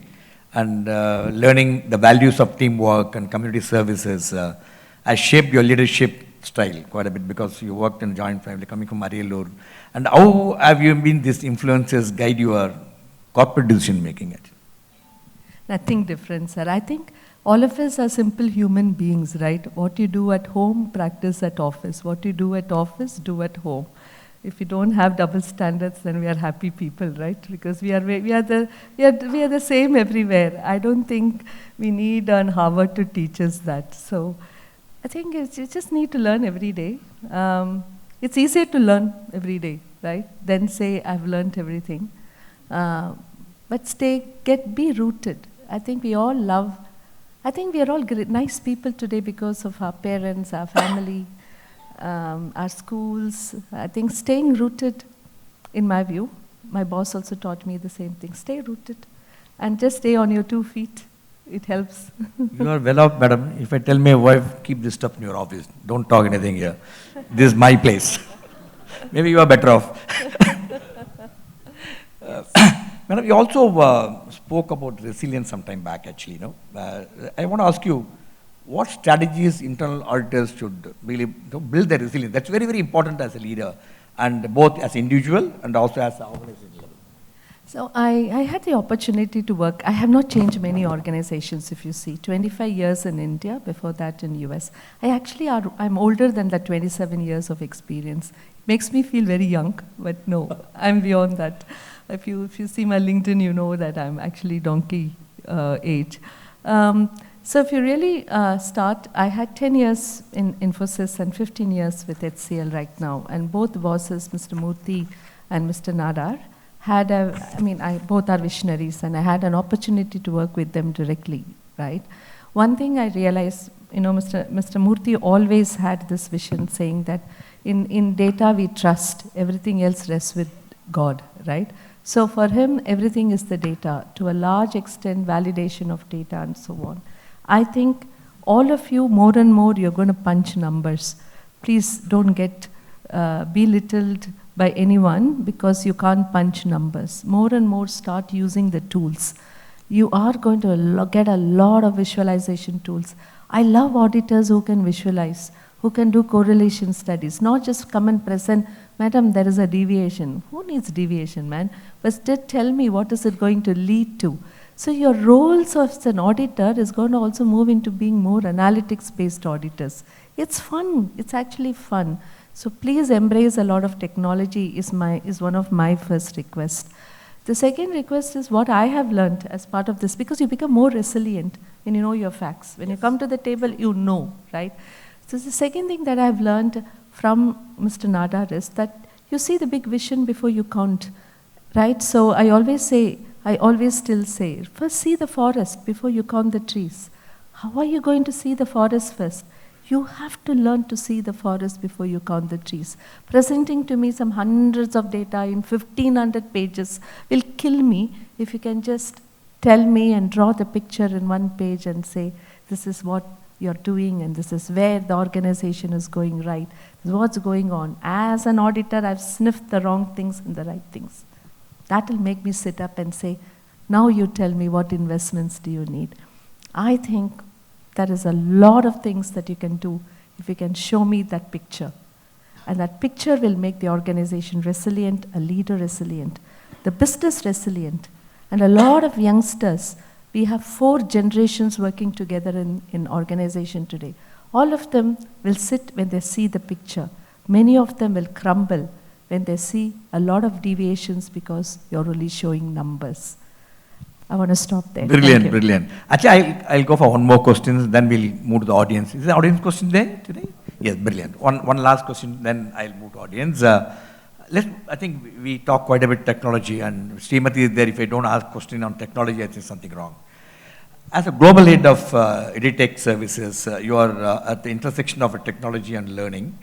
and learning the values of teamwork and community services has shaped your leadership style quite a bit, because you worked in a joint family coming from Ariyallur. And how have you been these influences guide your corporate decision making? Nothing different, sir. I think all of us are simple human beings, right? What you do at home, practice at office. What you do at office, do at home. If you don't have double standards, then we are happy people, right? Because we are the same everywhere. I don't think we need an Harvard to teach us that. So I think you just need to learn every day. It's easier to learn every day, right? Than say, I've learned everything. But be rooted. I think we are all nice people today because of our parents, our family, our schools. I think staying rooted, in my view, my boss also taught me the same thing. Stay rooted and just stay on your 2 feet. It helps. You are well off, madam. If I tell my wife, keep this stuff in your office, don't talk anything here. This is my place. Maybe you are better off. Madam, you also spoke about resilience some time back, actually. I want to ask you, what strategies internal auditors should really build their resilience? That's very, very important as a leader, and both as individual and also as an organization level. So I had the opportunity to work. I have not changed many organizations, if you see. 25 years in India, before that in US. I'm older than that 27 years of experience. Makes me feel very young, but no, I'm beyond that. If you see my LinkedIn, you know that I'm actually donkey age. So if you really start, I had 10 years in Infosys and 15 years with HCL right now. And both bosses, Mr. Murthy and Mr. Nadar, both are visionaries, and I had an opportunity to work with them directly, right? One thing I realized, Mr. Murthy always had this vision saying that in data we trust, everything else rests with God, right? So for him, everything is the data, to a large extent, validation of data and so on. I think all of you, more and more, you're going to punch numbers. Please don't get belittled by anyone because you can't punch numbers. More and more start using the tools. You are going to get a lot of visualization tools. I love auditors who can visualize, who can do correlation studies, not just come and present, madam, there is a deviation. Who needs deviation, man? But just tell me what is it going to lead to. So your roles as an auditor is going to also move into being more analytics-based auditors. It's fun. It's actually fun. So please embrace a lot of technology is one of my first requests. The second request is what I have learned as part of this, because you become more resilient when you know your facts. When you come to the table, you know, right? So the second thing that I've learned from Mr. Nadar is that you see the big vision before you count, right? So I always still say, first see the forest before you count the trees. How are you going to see the forest first? You have to learn to see the forest before you count the trees. Presenting to me some hundreds of data in 1500 pages will kill me if you can just tell me and draw the picture in one page and say, this is what you're doing and this is where the organization is going right. This is what's going on. As an auditor, I've sniffed the wrong things and the right things. That will make me sit up and say, now you tell me what investments do you need. I think there is a lot of things that you can do if you can show me that picture. And that picture will make the organization resilient, a leader resilient, the business resilient. And a lot of youngsters, we have 4 generations working together in organization today. All of them will sit when they see the picture. Many of them will crumble when they see a lot of deviations because you're only showing numbers. I want to stop there. Brilliant, brilliant. Actually, I'll go for one more question, then we'll move to the audience. Is the audience question there today? Yes, brilliant. One last question, then I'll move to audience. I think we talk quite a bit technology, and Srimathi is there. If I don't ask question on technology, I think something wrong. As a global head of EdTech services, you are at the intersection of technology and learning.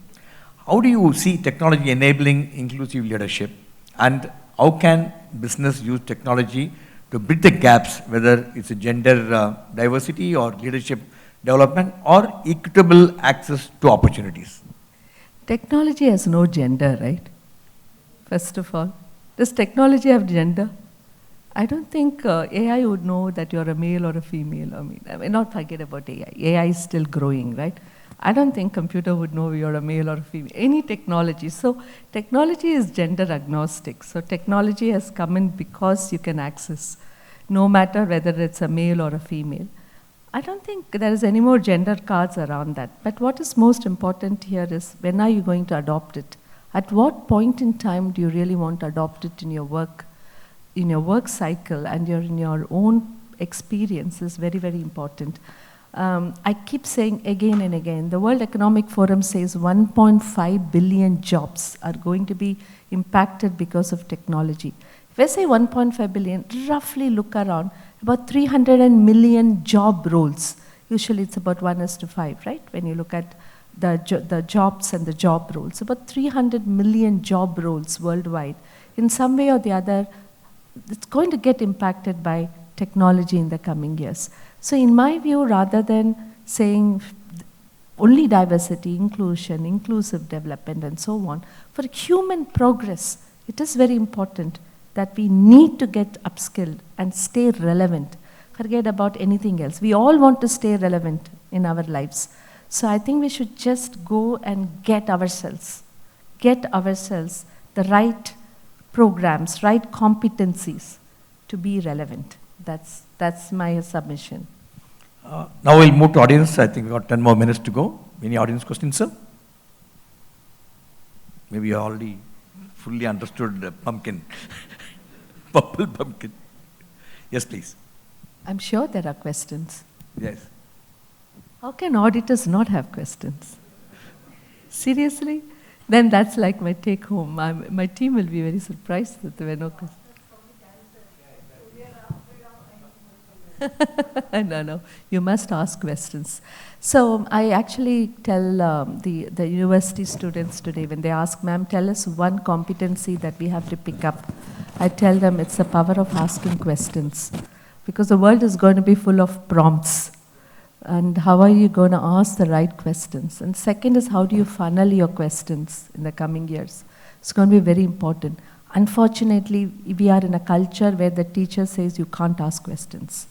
How do you see technology enabling inclusive leadership, and how can business use technology to bridge the gaps, whether it's a gender diversity or leadership development or equitable access to opportunities? Technology has no gender, right? First of all, does technology have gender? I don't think AI would know that you're a male or a female. I mean, not forget about AI. AI is still growing, right? I don't think computer would know you're a male or a female. Any technology. So technology is gender agnostic. So technology has come in because you can access, no matter whether it's a male or a female. I don't think there is any more gender cards around that. But what is most important here is, when are you going to adopt it? At what point in time do you really want to adopt it in your work cycle, and in your own experience is very, very important. I keep saying again and again, the World Economic Forum says 1.5 billion jobs are going to be impacted because of technology. If I say 1.5 billion, roughly look around, about 300 million job roles. Usually it's about 1:5, right? When you look at the jobs and the job roles, about 300 million job roles worldwide. In some way or the other, it's going to get impacted by technology in the coming years. So in my view, rather than saying only diversity, inclusion, inclusive development and so on, for human progress, it is very important that we need to get upskilled and stay relevant. Forget about anything else. We all want to stay relevant in our lives. So I think we should just go and get ourselves the right programs, right competencies to be relevant. That's my submission. Now we'll move to audience. I think we've got 10 more minutes to go. Any audience questions, sir? Maybe you already fully understood the pumpkin. Purple pumpkin. Yes, please. I'm sure there are questions. Yes. How can auditors not have questions? Seriously? Then that's like my take home. My team will be very surprised that there were no questions. No, you must ask questions. So I actually tell the university students today, when they ask, ma'am, tell us one competency that we have to pick up. I tell them it's the power of asking questions, because the world is going to be full of prompts. And how are you going to ask the right questions? And second is, how do you funnel your questions in the coming years? It's going to be very important. Unfortunately, we are in a culture where the teacher says you can't ask questions.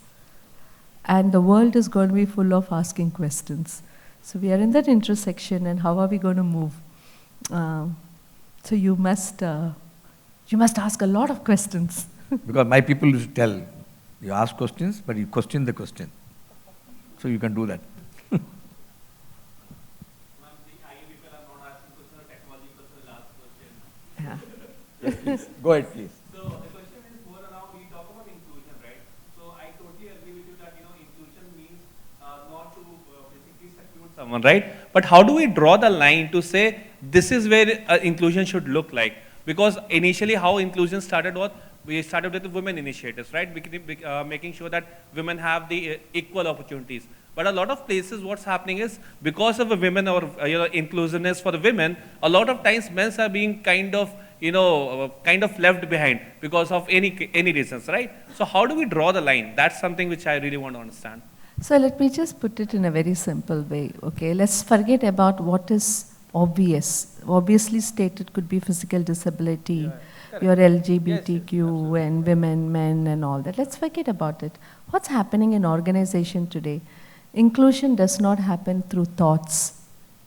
And the world is going to be full of asking questions. So we are in that intersection, and how are we going to move? So you must ask a lot of questions. Because my people used to tell, you ask questions, but you question the question. So you can do that. Yeah. Yes, please. Go ahead, please. So the question is more around, we talk about inclusion, right? So I totally agree with you that, inclusion means not to basically seclude someone, right? But how do we draw the line to say this is where inclusion should look like? Because initially how inclusion started was, we started with the women initiatives, right? Making sure that women have the equal opportunities. But a lot of places, what's happening is because of a women or inclusiveness for the women, a lot of times men are being kind of left behind because of any reasons, right? So how do we draw the line? That's something which I really want to understand. So let me just put it in a very simple way, okay? Let's forget about what is obvious. Obviously stated could be physical disability, your LGBTQ and women, men and all that. Let's forget about it. What's happening in organization today? Inclusion does not happen through thoughts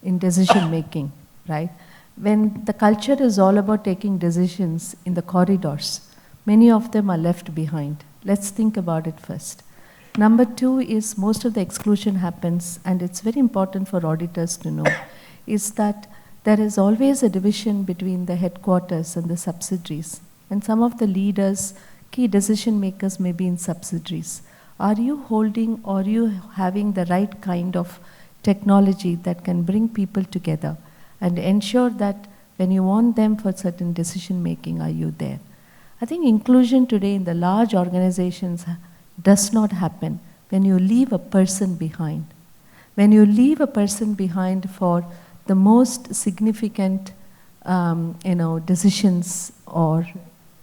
in decision making, right? When the culture is all about taking decisions in the corridors, many of them are left behind. Let's think about it first. Number two is most of the exclusion happens, and it's very important for auditors to know, is that there is always a division between the headquarters and the subsidiaries. And some of the leaders, key decision makers may be in subsidiaries. Are you holding or are you having the right kind of technology that can bring people together and ensure that when you want them for certain decision making, are you there? I think inclusion today in the large organizations does not happen when you leave a person behind. When you leave a person behind for the most significant decisions or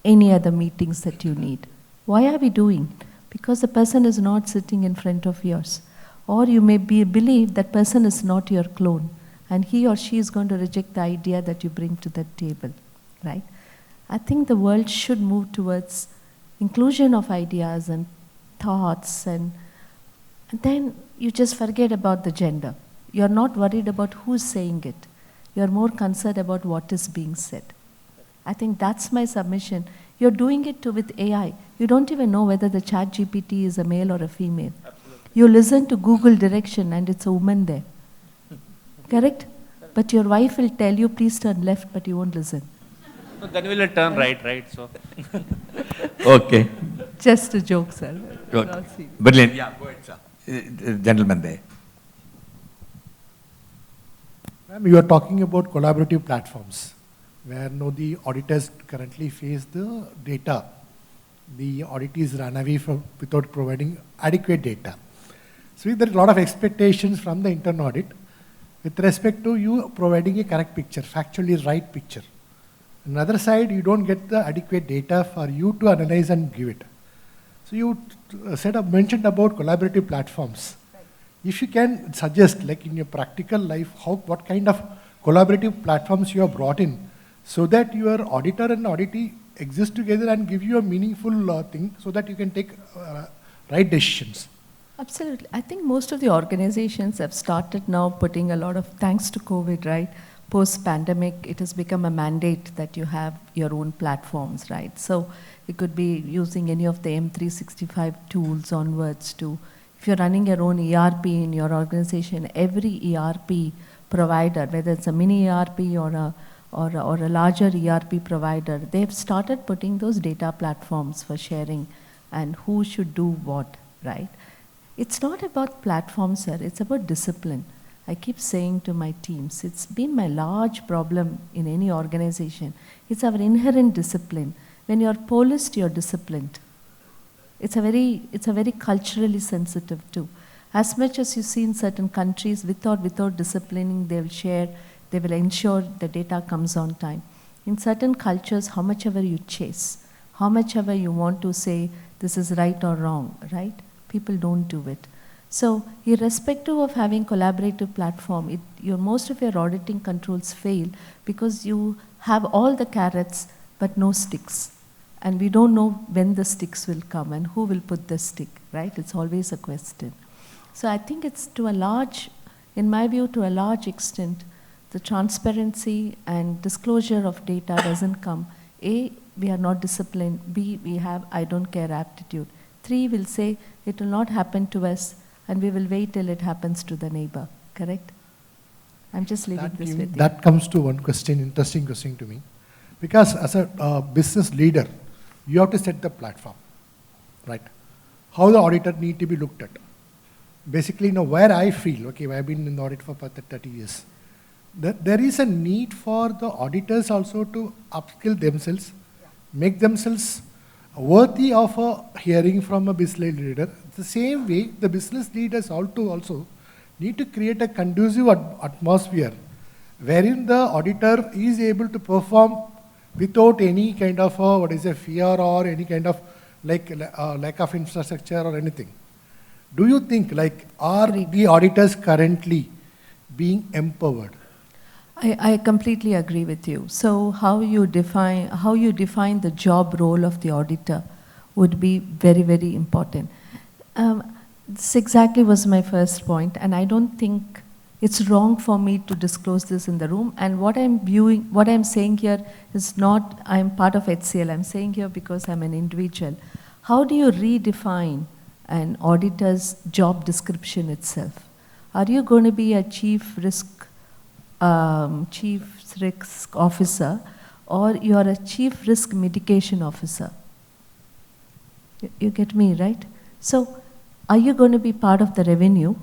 any other meetings that you need. Why are we doing? Because the person is not sitting in front of yours. Or you may believe that person is not your clone and he or she is going to reject the idea that you bring to the table, right? I think the world should move towards inclusion of ideas and thoughts and then you just forget about the gender. You're not worried about who's saying it. You're more concerned about what is being said. I think that's my submission. You're doing it with AI. You don't even know whether the chat GPT is a male or a female. Absolutely. You listen to Google direction and it's a woman there. Correct? But your wife will tell you, please turn left, but you won't listen. So then we will turn right, so. Okay. Just a joke, sir. Good. Brilliant. Yeah, go ahead, sir. Gentleman there. Ma'am, you are talking about collaborative platforms, where the auditors currently face the data. The auditees run away from without providing adequate data. So there are a lot of expectations from the internal audit with respect to you providing a correct picture, factually right picture. On the other side, you don't get the adequate data for you to analyze and give it. So you mentioned about collaborative platforms. If you can suggest, like in your practical life, what kind of collaborative platforms you have brought in, so that your auditor and auditee exist together and give you a meaningful thing, so that you can take right decisions. Absolutely. I think most of the organizations have started now putting a lot of, thanks to COVID, right? Post-pandemic, it has become a mandate that you have your own platforms, right? So it could be using any of the M365 tools onwards to, if you're running your own ERP in your organization, every ERP provider, whether it's a mini ERP or a larger ERP provider, they've started putting those data platforms for sharing and who should do what, right? It's not about platforms, sir. It's about discipline. I keep saying to my teams, it's been my large problem in any organization. It's our inherent discipline. When you're policed, you're disciplined. It's a very culturally sensitive too. As much as you see in certain countries, with or without disciplining, they will ensure the data comes on time. In certain cultures, how much ever you chase, how much ever you want to say this is right or wrong, right? People don't do it. So irrespective of having collaborative platform, most of your auditing controls fail because you have all the carrots but no sticks. And we don't know when the sticks will come and who will put the stick, right? It's always a question. So I think it's in my view, to a large extent, the transparency and disclosure of data doesn't come. A, we are not disciplined. B, we have I don't care aptitude. 3, we'll say it will not happen to us and we will wait till it happens to the neighbor, correct? I'm just leaving this with you. That comes to one question, interesting question to me. Because as a business leader, you have to set the platform, right? How the auditor need to be looked at. Basically, where I feel, okay, I've been in the audit for 30 years, that there is a need for the auditors also to upskill themselves, make themselves worthy of a hearing from a business leader. The same way, the business leaders also need to create a conducive atmosphere wherein the auditor is able to perform without any kind of fear or any kind of lack of infrastructure or anything. Do you think are the auditors currently being empowered? I completely agree with you. So how you define the job role of the auditor would be very, very important. This exactly was my first point, and I don't think it's wrong for me to disclose this in the room. And what I'm saying here is not I'm part of HCL. I'm saying here because I'm an individual. How do you redefine an auditor's job description itself? Are you going to be a chief risk officer, or you are a chief risk mitigation officer? You get me, right? So are you going to be part of the revenue,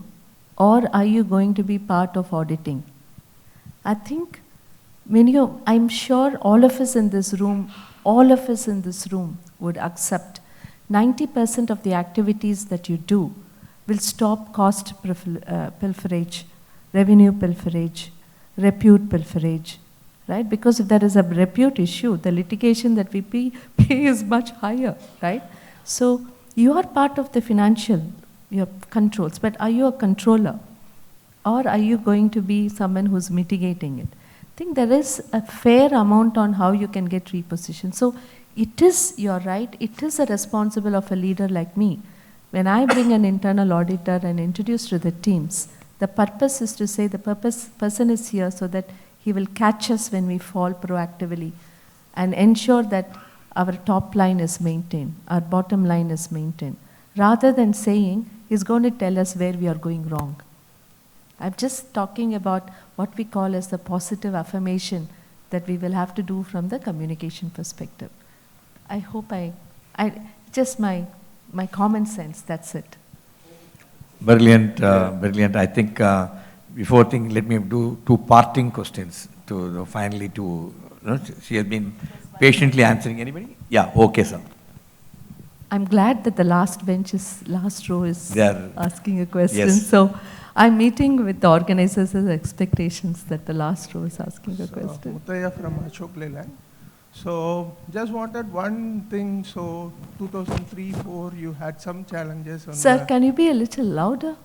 or are you going to be part of auditing? I think I'm sure all of us in this room would accept 90% of the activities that you do will stop cost pilferage, revenue pilferage, repute pilferage, right? Because if there is a repute issue, the litigation that we pay is much higher, right? So you are part of the financial, your controls, but are you a controller? Or are you going to be someone who's mitigating it? I think there is a fair amount on how you can get repositioned. So you're right, it is a responsible of a leader like me. When I bring an internal auditor and introduce to the teams, the purpose is to say the person is here so that he will catch us when we fall proactively and ensure that our top line is maintained, our bottom line is maintained, rather than saying he's going to tell us where we are going wrong. I'm just talking about what we call as the positive affirmation that we will have to do from the communication perspective. I hope just my common sense, that's it. Brilliant, brilliant. I think let me do two parting questions finally she has been patiently answering. Anybody? Yeah, okay, sir. I'm glad that the last row is asking a question. Yes. So I'm meeting with the organizers' expectations that the last row is asking a question. Muttaya from Ashok Leyland. So just wanted one thing. So 2003-04, you had some challenges. Sir, can you be a little louder?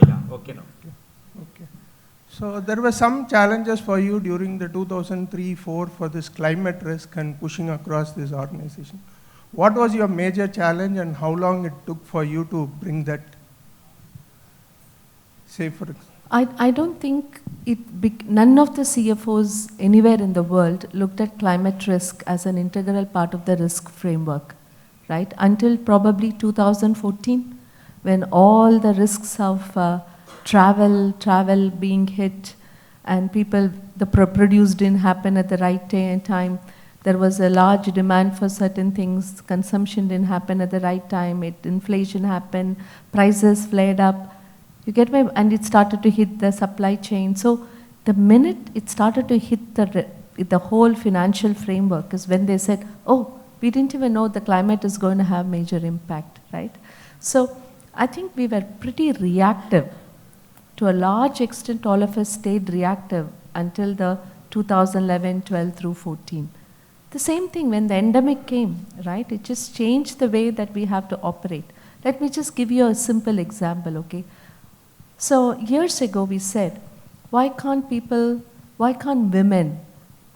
Yeah, okay now. Okay. So there were some challenges for you during the 2003-04 for this climate risk and pushing across this organization. What was your major challenge and how long it took for you to bring that? I don't think none of the CFOs anywhere in the world looked at climate risk as an integral part of the risk framework, right? Until probably 2014, when all the risks of travel being hit and the produce didn't happen at the right time. There was a large demand for certain things, consumption didn't happen at the right time, inflation happened, prices flared up. You get me? And it started to hit the supply chain. So the minute it started to hit the whole financial framework is when they said, oh, we didn't even know the climate is going to have major impact, right? So I think we were pretty reactive. To a large extent, all of us stayed reactive until the 2011, 12 through 14. The same thing when the endemic came, right? It just changed the way that we have to operate. Let me just give you a simple example, okay? So years ago we said, why can't women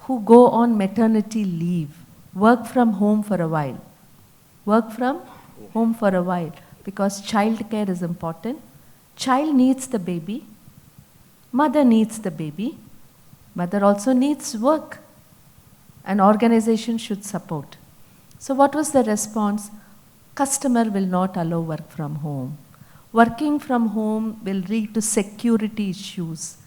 who go on maternity leave work from home for a while? Work from home for a while because childcare is important. Child needs the baby. Mother needs the baby. Mother also needs work. An organization should support. So what was the response? Customer will not allow work from home. Working from home will lead to security issues.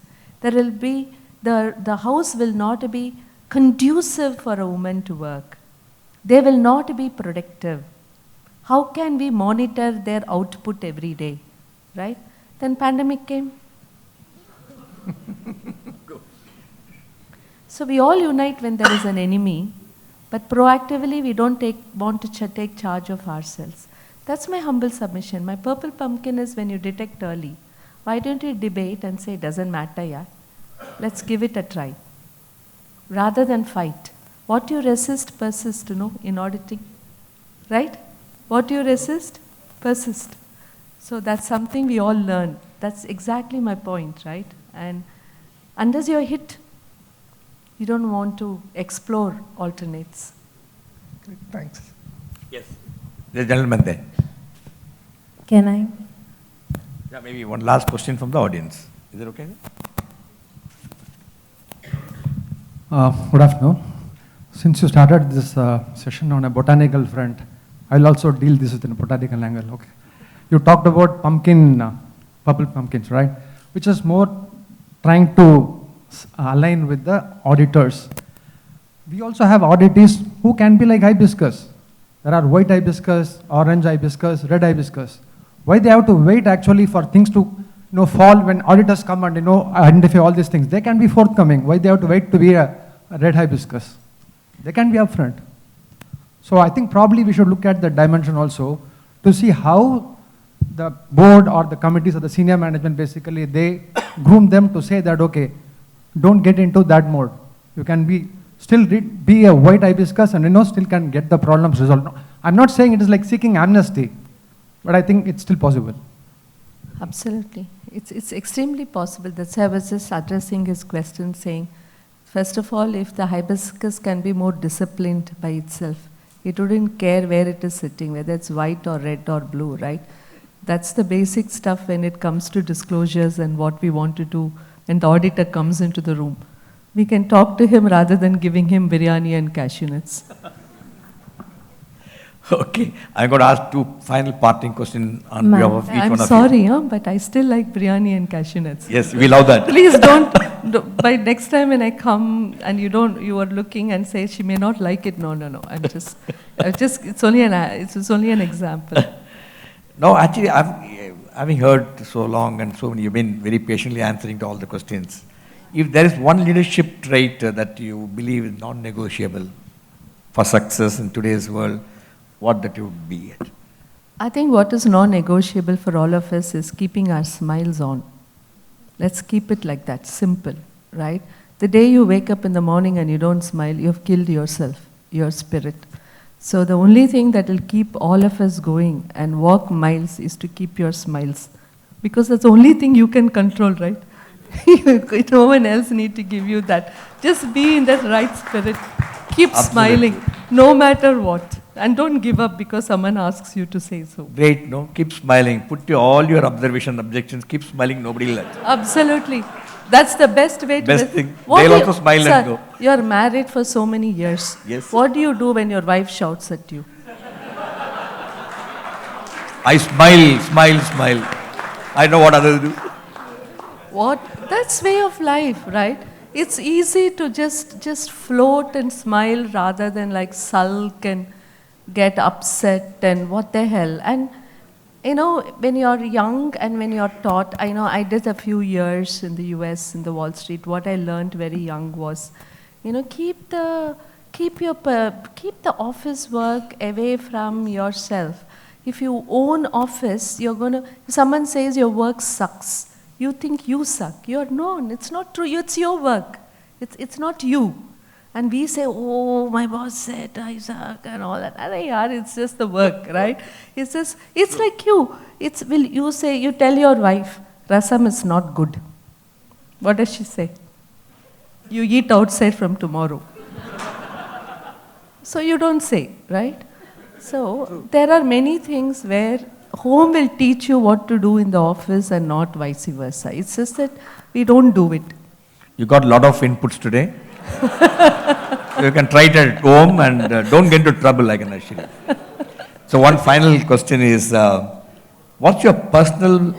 There will be, the house will not be conducive for a woman to work. They will not be productive. How can we monitor their output every day, right? Then pandemic came. So we all unite when there is an enemy, but proactively we don't want to take charge of ourselves. That's my humble submission. My purple pumpkin is when you detect early. Why don't you debate and say, doesn't matter, yeah? Let's give it a try. Rather than fight. What you resist, persist, in auditing. Right? What you resist, persist. So that's something we all learn. That's exactly my point, right? And unless you're hit, you don't want to explore alternates. Great, thanks. Yes. The gentleman there. Can I? Yeah, maybe one last question from the audience. Is it okay? Good afternoon. Since you started this session on a botanical front, I'll also deal this with a botanical angle. Okay. You talked about purple pumpkins, right? Which is more trying to align with the auditors. We also have auditees who can be like hibiscus. There are white hibiscus, orange hibiscus, red hibiscus. Why they have to wait actually for things to fall when auditors come and identify all these things? They can be forthcoming. Why they have to wait to be a red hibiscus? They can be upfront. So I think probably we should look at the dimension also to see how the board or the committees or the senior management basically they groom them to say that okay, don't get into that mode. You can be a white hibiscus and still can get the problems resolved. No, I'm not saying it is like seeking amnesty, but I think it's still possible. Absolutely. It's extremely possible. That's why I was just addressing his question saying, first of all, if the hibiscus can be more disciplined by itself, it wouldn't care where it is sitting, whether it's white or red or blue, right? That's the basic stuff when it comes to disclosures and what we want to do, and the auditor comes into the room. We can talk to him rather than giving him biryani and cashew nuts. Okay, I'm going to ask two final parting questions on behalf of each I'm one of sorry, you. but I still like biryani and cashew nuts. Yes, we love that. Please don't, by next time when I come and you are looking and say she may not like it, no. It's only an example. No, actually, having heard so long and so many, you've been very patiently answering to all the questions. If there is one leadership trait that you believe is non-negotiable for success in today's world, what that would be? I think what is non-negotiable for all of us is keeping our smiles on. Let's keep it like that, simple, right? The day you wake up in the morning and you don't smile, you've killed yourself, your spirit. So the only thing that will keep all of us going and walk miles is to keep your smiles. Because that's the only thing you can control, right? No one else need to give you that. Just be in that right spirit. Keep smiling, no matter what. And don't give up because someone asks you to say so. Great, no? Keep smiling. Put all your observation, objections. Keep smiling. Nobody will let. Absolutely. That's the best way to... Best thing. They'll also smile and go. You're married for so many years. Yes. What do you do when your wife shouts at you? I smile. I know what others do. What? That's way of life, right? It's easy to just float and smile rather than like sulk and get upset and what the hell. And when you're young and when you're taught, I did a few years in the US, in the Wall Street. What I learned very young was, keep the office work away from yourself. If you own office, if someone says your work sucks, you think you suck. It's not true. It's your work. It's not you. And we say, oh, my boss said I suck and all that. It's just the work, right? It's like you. You tell your wife, rasam is not good. What does she say? You eat outside from tomorrow. So you don't say, right? So there are many things where home will teach you what to do in the office and not vice versa. It's just that we don't do it. You got a lot of inputs today. You can try it at home and don't get into trouble, I can assure you. So one final question is, what's your personal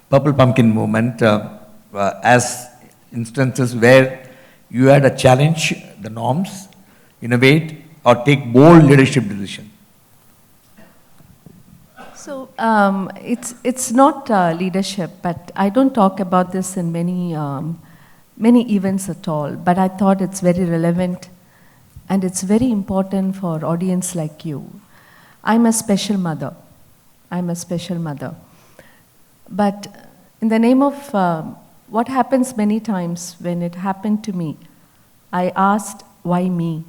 purple pumpkin moment as instances where you had to challenge the norms, innovate, or take bold leadership decision? So it's not leadership, but I don't talk about this in many events at all, but I thought it's very relevant and it's very important for audience like you. I'm a special mother. I'm a special mother. But in the name of what happens many times when it happened to me, I asked, why me?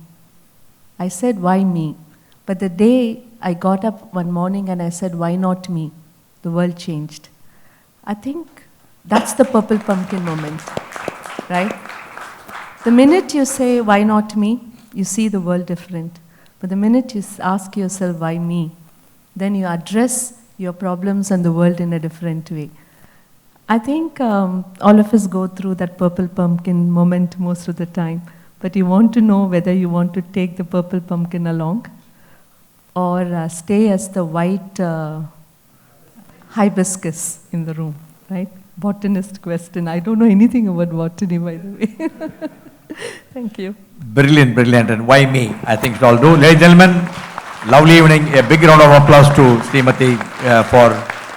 I said, why me? But the day I got up one morning and I said, why not me? The world changed. I think that's the purple pumpkin moment, right? The minute you say, why not me? You see the world different. But the minute you ask yourself, why me? Then you address your problems and the world in a different way. I think all of us go through that purple pumpkin moment most of the time. But you want to know whether you want to take the purple pumpkin along or stay as the white hibiscus in the room, right? Botanist question. I don't know anything about botany, by the way. Thank you. Brilliant, brilliant. And why me? I think it all do. Ladies and gentlemen, lovely evening. A big round of applause to Srimathi for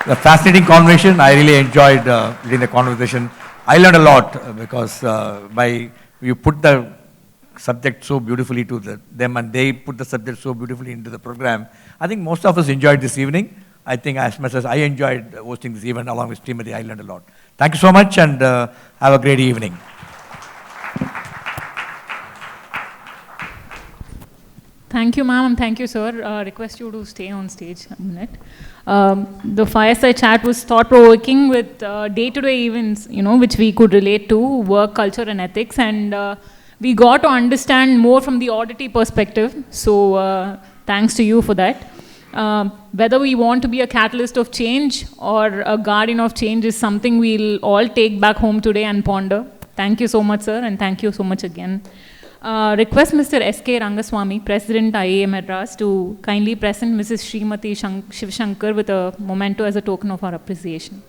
the fascinating conversation. I really enjoyed reading the conversation. I learned a lot because you put the subject so beautifully to them and they put the subject so beautifully into the program. I think most of us enjoyed this evening. I think as much as I enjoyed hosting this event along with Srimathi, I learned a lot. Thank you so much and have a great evening. Thank you, ma'am, and thank you, sir. Request you to stay on stage a minute. The fireside chat was thought-provoking with day-to-day events, which we could relate to, work, culture, and ethics, and we got to understand more from the oddity perspective. So, thanks to you for that. Whether we want to be a catalyst of change or a guardian of change is something we'll all take back home today and ponder. Thank you so much, sir, and thank you so much again. Request Mr. S.K. Rangaswamy, President IIA Madras, to kindly present Mrs. Srimathi Shivashankar with a memento as a token of our appreciation.